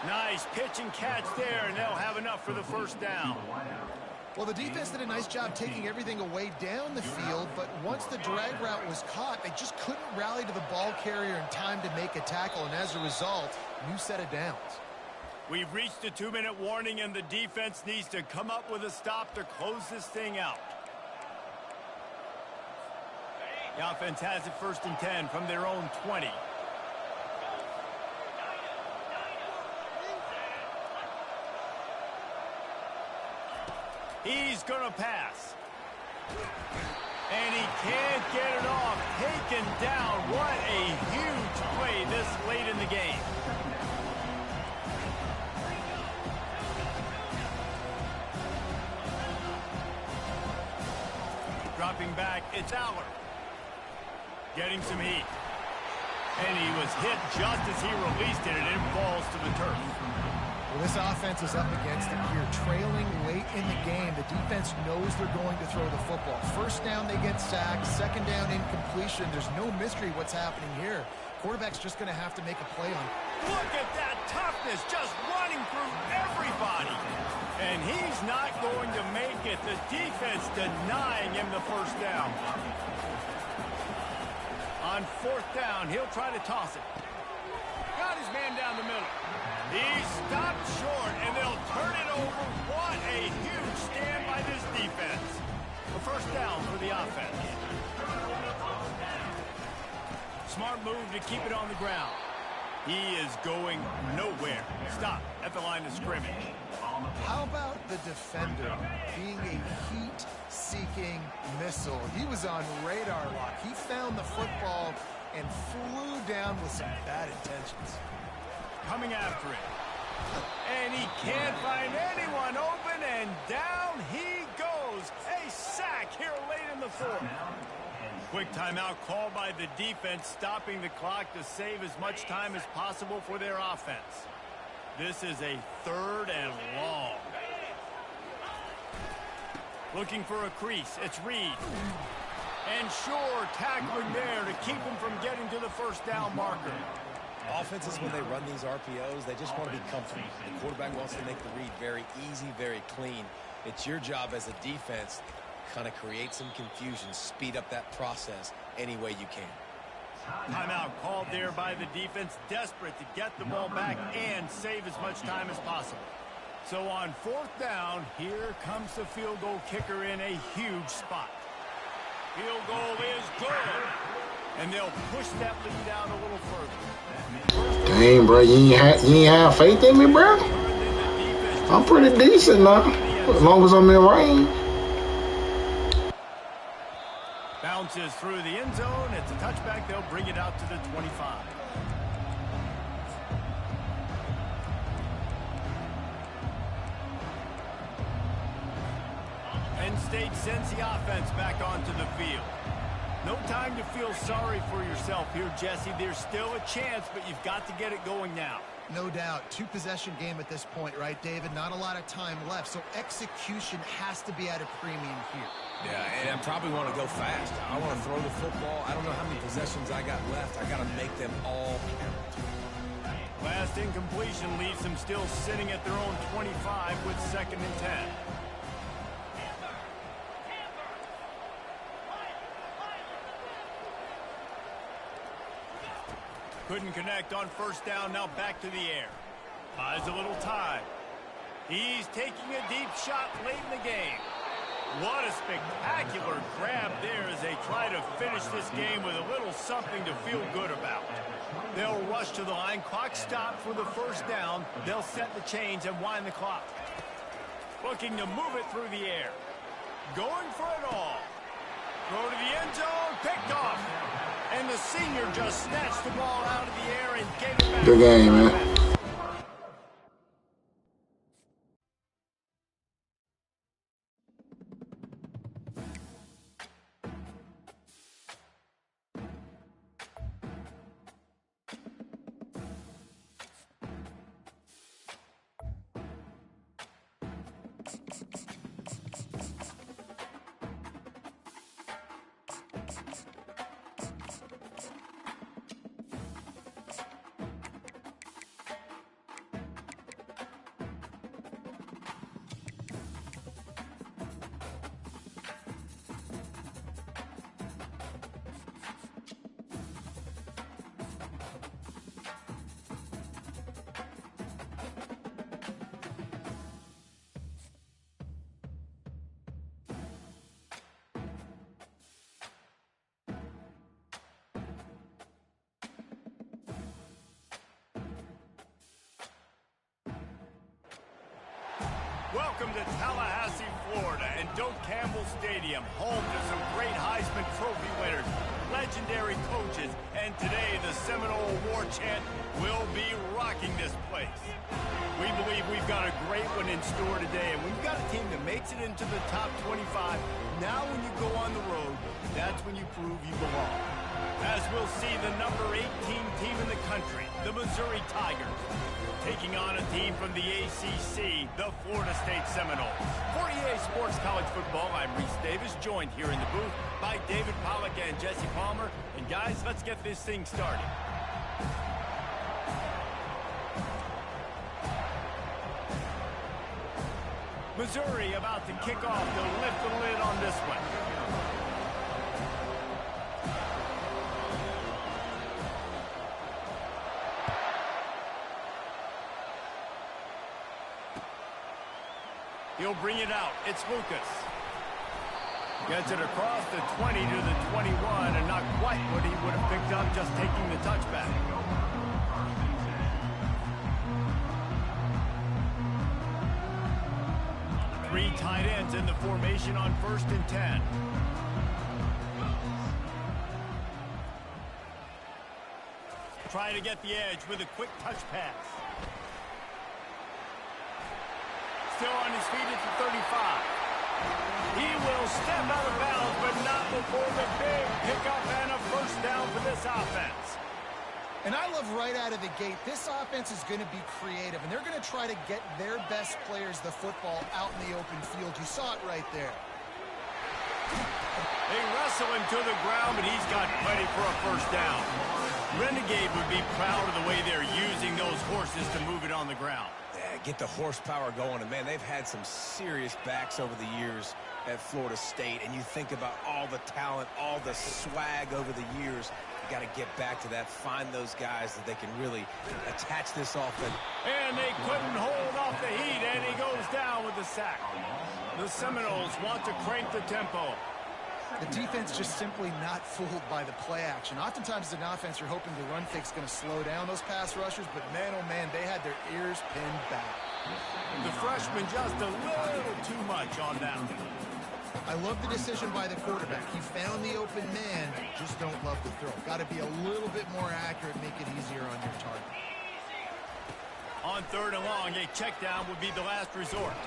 Nice pitch and catch there, and they'll have enough for the first down. Well, the defense did a nice job taking everything away down the field, but once the drag route was caught, they just couldn't rally to the ball carrier in time to make a tackle, and as a result, new set of downs. We've reached the 2-minute warning, and the defense needs to come up with a stop to close this thing out. The offense has it 1st and 10 from their own 20. He's going to pass. And he can't get it off. Taken down. What a huge play this late in the game. Dropping back, it's Aller. Getting some heat. And he was hit just as he released it, and it falls to the turf. Well, this offense is up against it here. Trailing late in the game, the defense knows they're going to throw the football. First down, they get sacked. Second down, incompletion. There's no mystery what's happening here. Quarterback's just going to have to make a play on it. Look at that toughness, just running through everybody. And he's not going to make it. The defense denying him the first down. On 4th down, he'll try to toss it. Got his man down the middle. He stopped short, and they'll turn it over. What a huge stand by this defense. The first down for the offense. Smart move to keep it on the ground. He is going nowhere. Stop at the line of scrimmage. How about the defender being a heat-seeking missile? He was on radar lock. He found the football and flew down with some bad intentions. Coming after it. And he can't find anyone open, and down he goes. A sack here late in the fourth. Quick timeout called by the defense, stopping the clock to save as much time as possible for their offense. This is a 3rd and long. Looking for a crease. It's Reed. And Shore tackling there to keep him from getting to the first down marker. Offenses, when they run these RPOs, they just want to be comfortable. The quarterback wants to make the read very easy, very clean. It's your job as a defense to kind of create some confusion, speed up that process any way you can. Timeout called there by the defense, desperate to get the ball back and save as much time as possible. So on 4th down, here comes the field goal kicker in a huge spot. Field goal is good. And they'll push that lead out a little further. Dang, bro, you ain't have faith in me, bro? I'm pretty decent now, as long as I'm in range. Bounces through the end zone. It's a touchback. They'll bring it out to the 25. Penn State sends the offense back onto the field. No time to feel sorry for yourself here, Jesse. There's still a chance, but you've got to get it going now. No doubt. 2-possession game at this point, right, David? Not a lot of time left, so execution has to be at a premium here. Yeah, and I probably want to go fast. I want to throw the football. I don't know how many possessions I got left. I got to make them all count. Last incompletion leaves them still sitting at their own 25 with 2nd and 10. Couldn't connect on first down. Now back to the air. Buys a little time. He's taking a deep shot late in the game. What a spectacular grab there as they try to finish this game with a little something to feel good about. They'll rush to the line. Clock stopped for the first down. They'll set the chains and wind the clock. Looking to move it through the air. Going for it all. Throw to the end zone. Picked off. And the senior just snatched the ball out of the air and gave it back. Good game, man. Welcome to Tallahassee, Florida, and Doak Campbell Stadium, home to some great Heisman Trophy winners, legendary coaches, and today the Seminole War Chant will be rocking this place. We believe we've got a great one in store today, and we've got a team that makes it into the top 25. Now when you go on the road, that's when you prove you belong. As we'll see the number 18 team in the country, the Missouri Tigers, taking on a team from the ACC, the Florida State Seminoles. For EA Sports College Football, I'm Reese Davis, joined here in the booth by David Pollack and Jesse Palmer. And guys, let's get this thing started. Missouri about to kick off. They'll lift the lid on this one. He'll bring it out. It's Lucas. Gets it across the 20 to the 21, and not quite what he would have picked up just taking the touchback. Three tight ends in the formation on 1st and 10. Trying to get the edge with a quick touch pass. Still on his feet at the 35. He will step out of bounds, but not before the big pickup and a first down for this offense. And I love right out of the gate, this offense is going to be creative, and they're going to try to get their best players the football out in the open field. You saw it right there. They wrestle him to the ground, but he's got plenty for a first down. Renegade would be proud of the way they're using those horses to move it on the ground. Get the horsepower going, and man, they've had some serious backs over the years at Florida State, and you think about all the talent, all the swag over the years. You got to get back to that, find those guys that they can really attach this offense. And they couldn't hold off the heat, and he goes down with the sack. The Seminoles want to crank the tempo. The defense just simply not fooled by the play action. Oftentimes as an offense, you're hoping the run fake's going to slow down those pass rushers, but man, oh man, they had their ears pinned back. The freshman just a little too much on that. I love the decision by the quarterback. He found the open man, just don't love the throw. Got to be a little bit more accurate, make it easier on your target. On 3rd and long, a check down would be the last resort.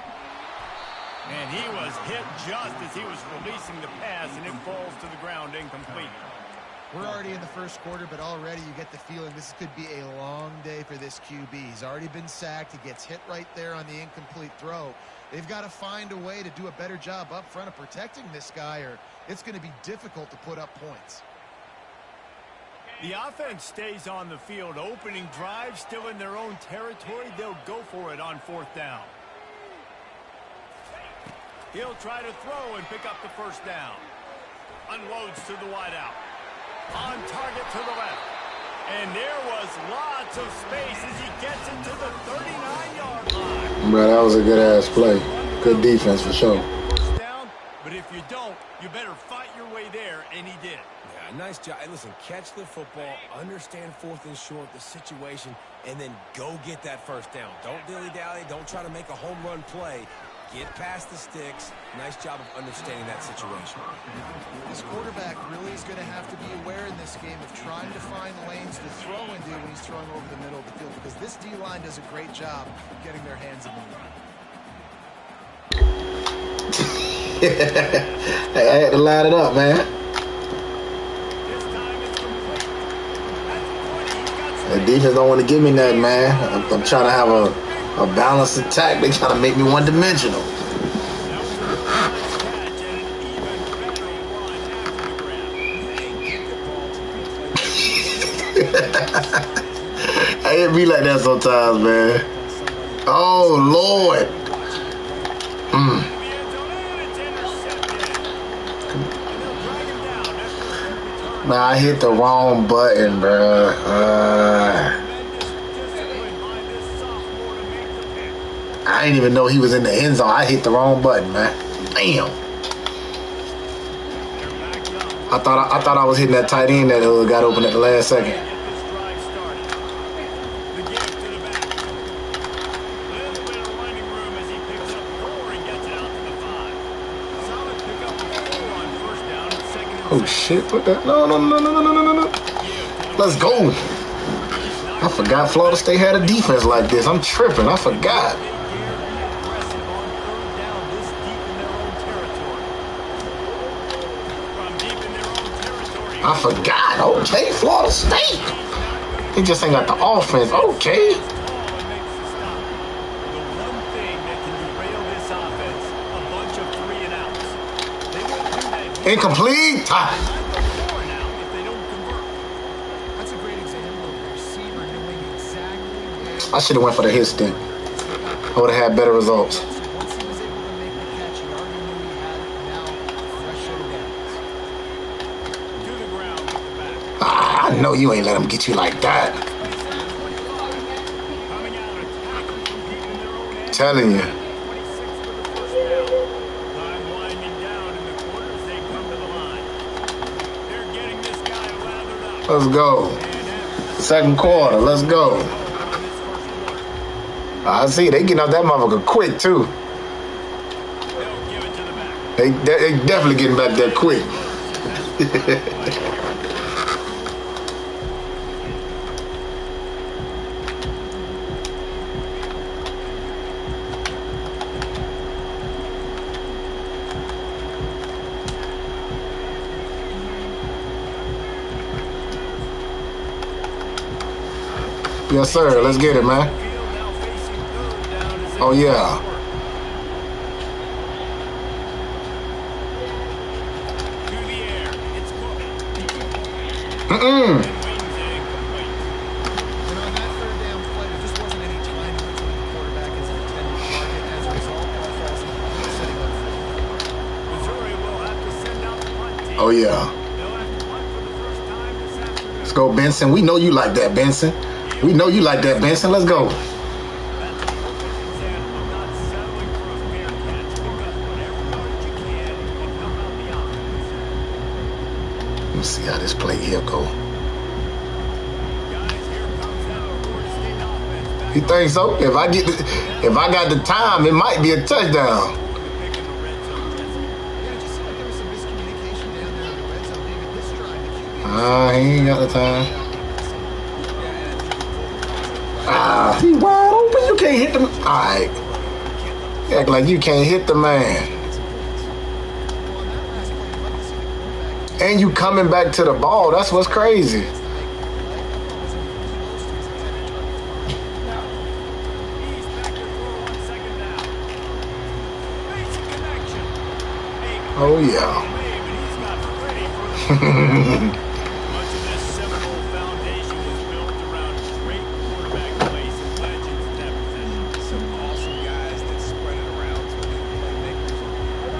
And he was hit just as he was releasing the pass, and it falls to the ground incomplete. We're already in the first quarter, but already you get the feeling this could be a long day for this QB. He's already been sacked. He gets hit right there on the incomplete throw. They've got to find a way to do a better job up front of protecting this guy, or it's going to be difficult to put up points. The offense stays on the field. Opening drive, still in their own territory. They'll go for it on 4th down. He'll try to throw and pick up the first down. Unloads to the wideout. On target to the left. And there was lots of space as he gets into the 39-yard line. Bro, that was a good-ass play. Good defense for sure. First down, but if you don't, you better fight your way there, and he did. Yeah, nice job. Hey, listen, catch the football, understand 4th and short, the situation, and then go get that first down. Don't dilly-dally. Don't try to make a home run play. Get past the sticks. Nice job of understanding that situation. This quarterback really is going to have to be aware in this game of trying to find lanes to throw into when he's throwing over the middle of the field, because this D-line does a great job getting their hands in the line. Hey, I had to line it up, man. This time it's complete. That's 20. He's got The defense don't want to give me nothing, man. I'm trying to have a balanced attack. They trying to make me one-dimensional. catch and an even better run after the grab. Hey, it be like that sometimes, man. Oh, Lord. The end zone, and it's intercepted. And they'll drag him down after a return. Nah, I hit the wrong button, bruh. Tremendous discipline by this sophomore to make the pick. I didn't even know he was in the end zone. I hit the wrong button, man. Damn. They're backed up. I thought I was hitting that tight end that got open at the last second. Get this drive started. The give to the back. Little bit of running room as he picks up 4 and gets it out to the 5. Solid pickup of 4 on first down and second and Oh shit! What the? No! Let's go. I forgot Florida State had a defense like this. I'm tripping. I forgot. Big gear, be aggressive on third down this deep in their own territory. From deep in their own territory. I forgot. Okay, Florida State. They just ain't got the offense. Okay. Tall and makes the stop. The one thing that can derail this offense, a bunch of 3 and outs. They won't do that. Incomplete. Ah. Four now if they don't convert. That's a great example of the receiver knowing exactly where I should have went for the hit stick. I would have had better results. once he was able to make the catch, he already knew he had it. Now, fresh set of downs. To the ground with the back. Ah, I know you ain't let him get you like that. Coming out attacking from deep in their own end. Telling you. 26 for the first down. Time winding down in the quarter as they come to the line. They're getting this guy lathered up. Let's go. And after Second quarter. Let's go. in this first quarter, I see. They getting out that motherfucker quick too. they'll give it to the back. They definitely getting back there quick. Yes, sir. Let's get it, man. Field now facing third down as they Oh, yeah. to the air. It's Cook. Mm-mm. And wings it incomplete. And on that third down play, there just wasn't any time to between the quarterback and his intended target. As a result, all falls incomplete, setting up for Missouri will have to send out the punt team. Oh, yeah. They'll have to punt for the first time this afternoon. Let's go, Benson. We know you like that, Benson. We know you like that, Benson. Let's go. That's a perfect example of not settling for a fair catch. Pick up whatever yardage you can and help out the offense. Let me see how this play here go. Guys, here comes that Florida State offense. Back You think so? If I got the time, it might be a touchdown. on the pick in the red zone, Jesse. Yeah, it just seemed like there was some miscommunication down there in the red zone. David, this drive, the QB He ain't got the time. He wide open. You can't hit the. All right. You act like you can't hit the man. And you coming back to the ball. That's what's crazy. He's back to throw on second down. Basic connection. Oh, yeah. He's got ready for the Much of this Seminole foundation was built around great quarterback plays and legends in that position. Some awesome guys that spread it around to the playmakers.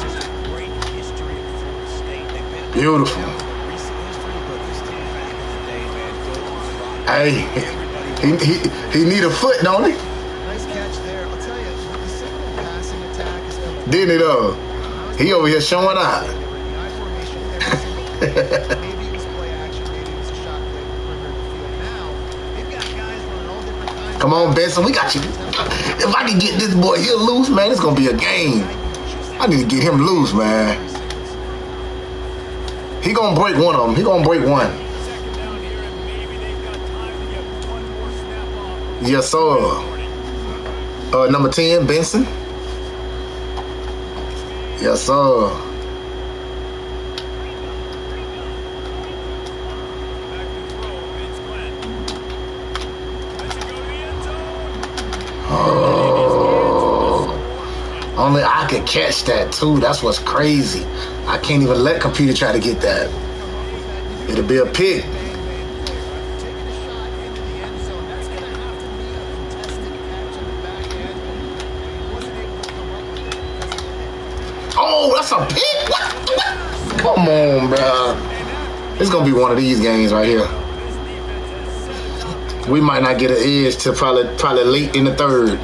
Just a great history of Florida State. They've been Beautiful. recent history, but this team back in the day, man, Doak was rocking Hey, he need a foot, don't he? Nice catch there. I'll tell you, the Seminole passing attack is coming. Didn't he though? He over here showing out. Maybe it was play action, maybe it was a shot play with the perimeter of the field. Now, they've got guys running all different kinds. Come on, Benson, we got you. If I can get this boy here loose, man, it's gonna be a game. I need to get him loose, man. He gonna break one of them. He gonna break one. Yes, sir. Number 10, Benson. Yes, sir. Only I could catch that too. That's what's crazy. I can't even let computer try to get that. It'll be a pick. Oh, that's a pick? What? Come on, bro. It's gonna be one of these games right here. We might not get an edge till probably late in the third.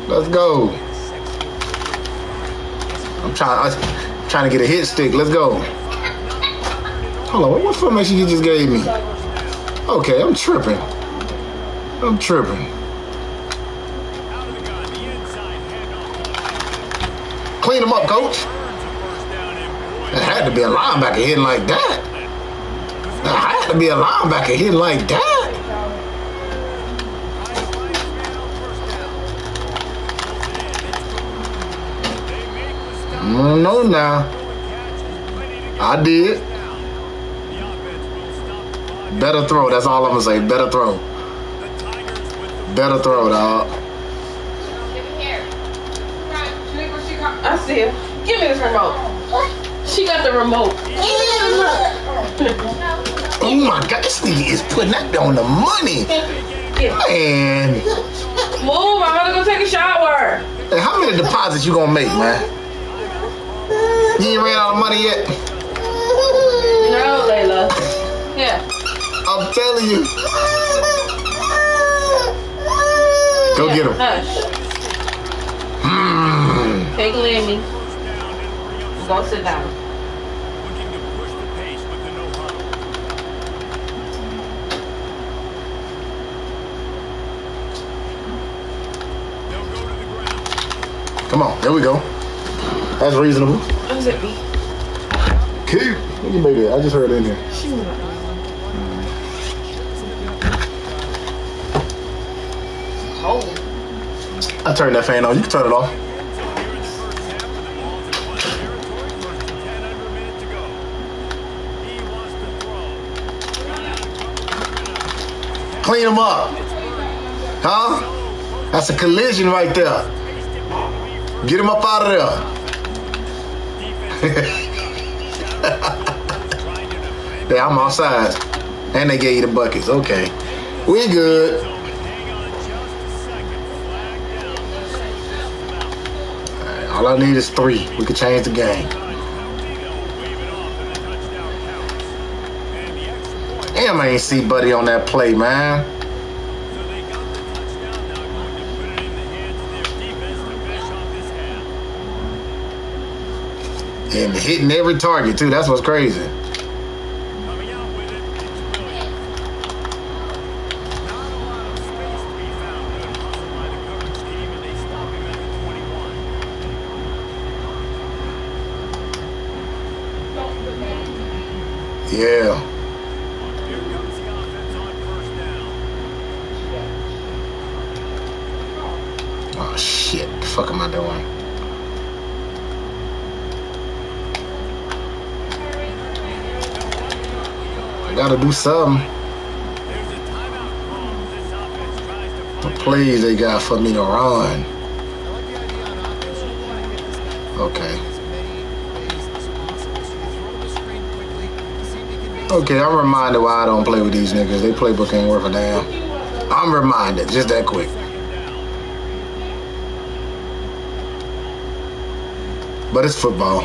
Let's go. I'm trying to get a hit stick. Let's go. Hold on, what formation you just gave me? Okay, I'm tripping. Clean him up, coach. It had to be a linebacker hitting like that. That had to be a linebacker hitting like that. No, now. I did. Better throw. That's all I'm going to say. Better throw. Better throw, dog. I see her. Give me this remote. She got the remote. Oh, my God. This nigga is putting that on the money. Man. Move. I'm going to go take a shower. Hey, how many deposits you going to make, man? You ain't ran out of money yet? No, Layla. Yeah. I'm telling you. Go get him. Hush. Take Lemmy. Go sit down. Looking to push the pace with the no huddle. They'll go to the ground. Come on. There we go. That's reasonable. What's it be? Keep. Look at baby. I just heard it in here. Oh. I turned that fan on. You can turn it off. Clean him up. Huh? That's a collision right there. Get him up out of there. Yeah, I'm offside. And they gave you the buckets. Okay. We good. Right, all I need is 3. We can change the game. Damn, I ain't see Buddy on that play, man. And hitting every target, too. That's what's crazy. Coming out with it, it's brilliant. Not a lot of space to be found. Good hustle by the coverage team, and they stop him at the 21. Yeah. Here comes the offense on first down. Oh, shit. The fuck am I doing? I gotta do something. There's a timeout call. This offense tries to The find plays they got for me to run. I like the idea on offense. You want to get this guy Okay. as many plays as possible. So you throw the screen quickly, see if you can make Okay, I'm reminded why I don't play with these niggas. They playbook ain't worth a damn. I'm reminded, just that quick. But it's football.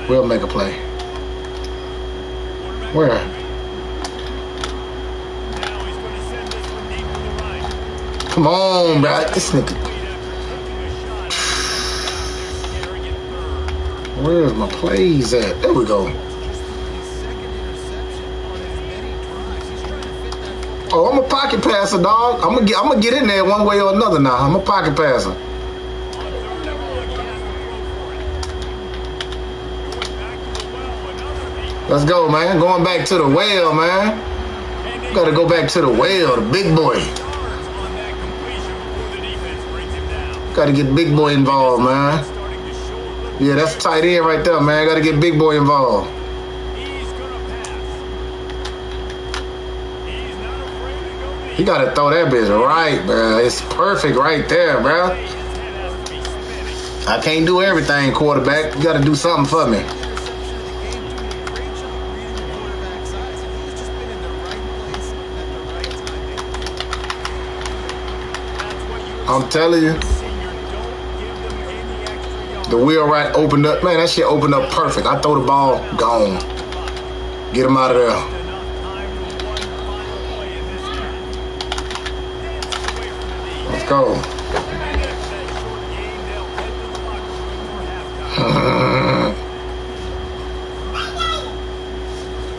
We'll make a play. Where? Come on, bro. This nigga. Where's my plays at? There we go. Oh, I'm a pocket passer, dog. I'm gonna get in there one way or another now. I'm a pocket passer. Let's go, man. Going back to the well, man. Got to go back to the well, the big boy. Got to get big boy involved, man. Yeah, that's a tight end right there, man. Got to get big boy involved. He got to throw that bitch right, bro. It's perfect right there, bro. I can't do everything, quarterback. You got to do something for me. I'm telling you, the wheel right opened up. Man, that shit opened up perfect. I throw the ball, gone. Get him out of there. Let's go.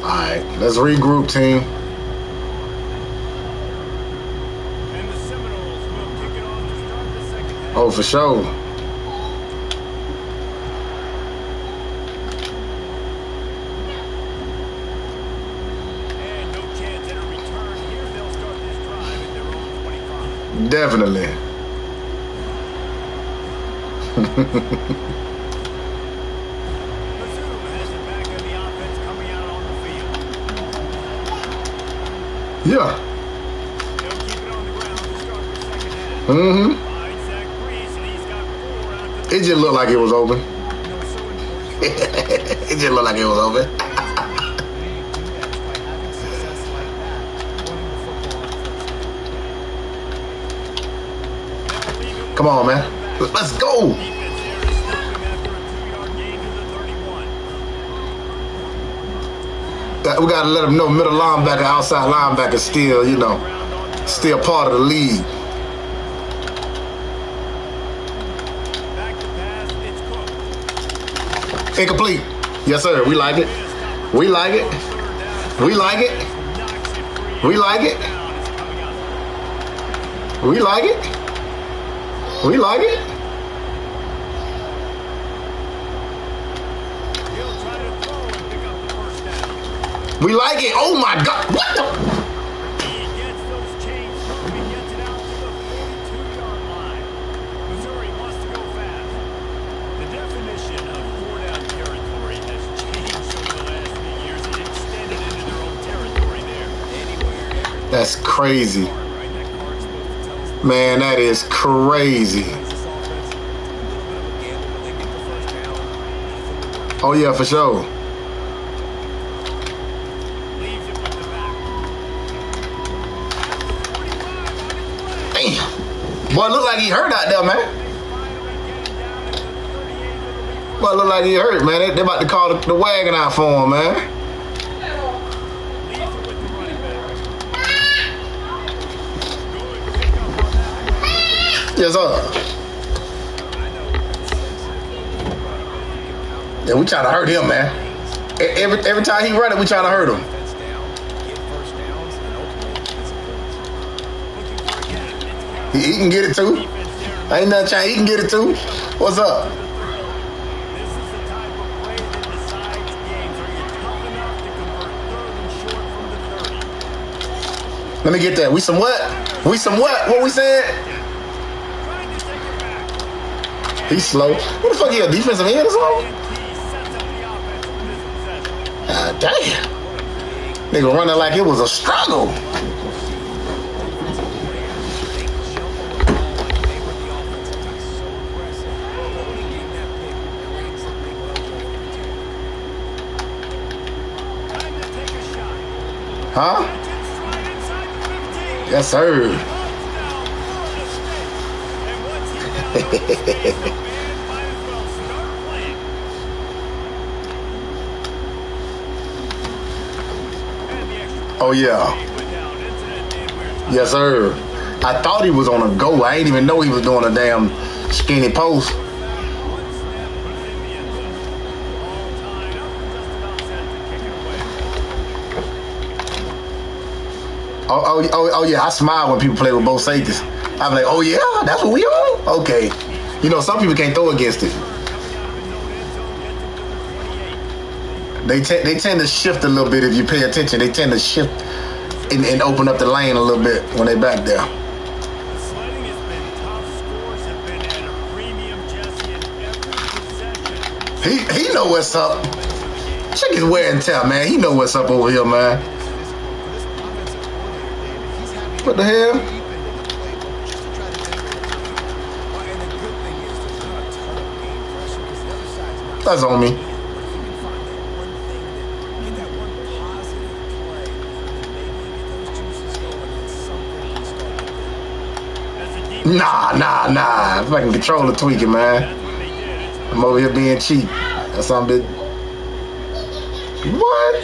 All right, let's regroup, team. Oh, for sure. And no chance at a return here. They'll start this drive at their own 25. Definitely. Mizzou has it back in the offense coming out on the field. Yeah. They'll keep it on the ground to start the second half. Mm-hmm. It just looked like it was open. It just looked like it was open. Come on, man. Let's go. We got to let them know middle linebacker, outside linebacker still, you know, still part of the league. Incomplete. Yes, sir. We like it. We like it. We like it. We like it. We like it. We like it. We like it. Oh my God. What the? He gets those chains home. He gets it out to the 42-yard line. Missouri wants to go fast. The definition of four-down territory has changed over the last few years. It extended into their own territory there. Anywhere. That's crazy. Man, that is crazy. Oh, yeah, for sure. Damn. Boy, look like he hurt out there, man. Boy, look like he hurt, man. They about to call the wagon out for him, man. Yes, sir. Yeah, we trying to hurt him, man. Every time he run it, we trying to hurt him. He can get it too. Ain't nothing trying. He can get it too. What's up? This is the type of play that decides games. Are you tough enough to convert third and short from the 30? Let me get that. We some what? We some what? What we said? Trying to take it back. He's slow. What the fuck? He a defensive end or something? God damn. Nigga running like it was a struggle. Huh? Yes, sir. Oh, yeah. Yes, sir. I thought he was on a go. I didn't even know he was doing a damn skinny post. Oh, yeah, I smile when people play with both safeties. I'm like, oh, yeah, that's what we on? Okay. You know, some people can't throw against it. They tend to shift a little bit if you pay attention. They tend to shift and open up the lane a little bit when they back there. He know what's up. Check his wear and tear, man. He know what's up over here, man. What the hell? That's on me. Nah. If I can control the tweaking, man. I'm over here being cheap. That's something bit. What?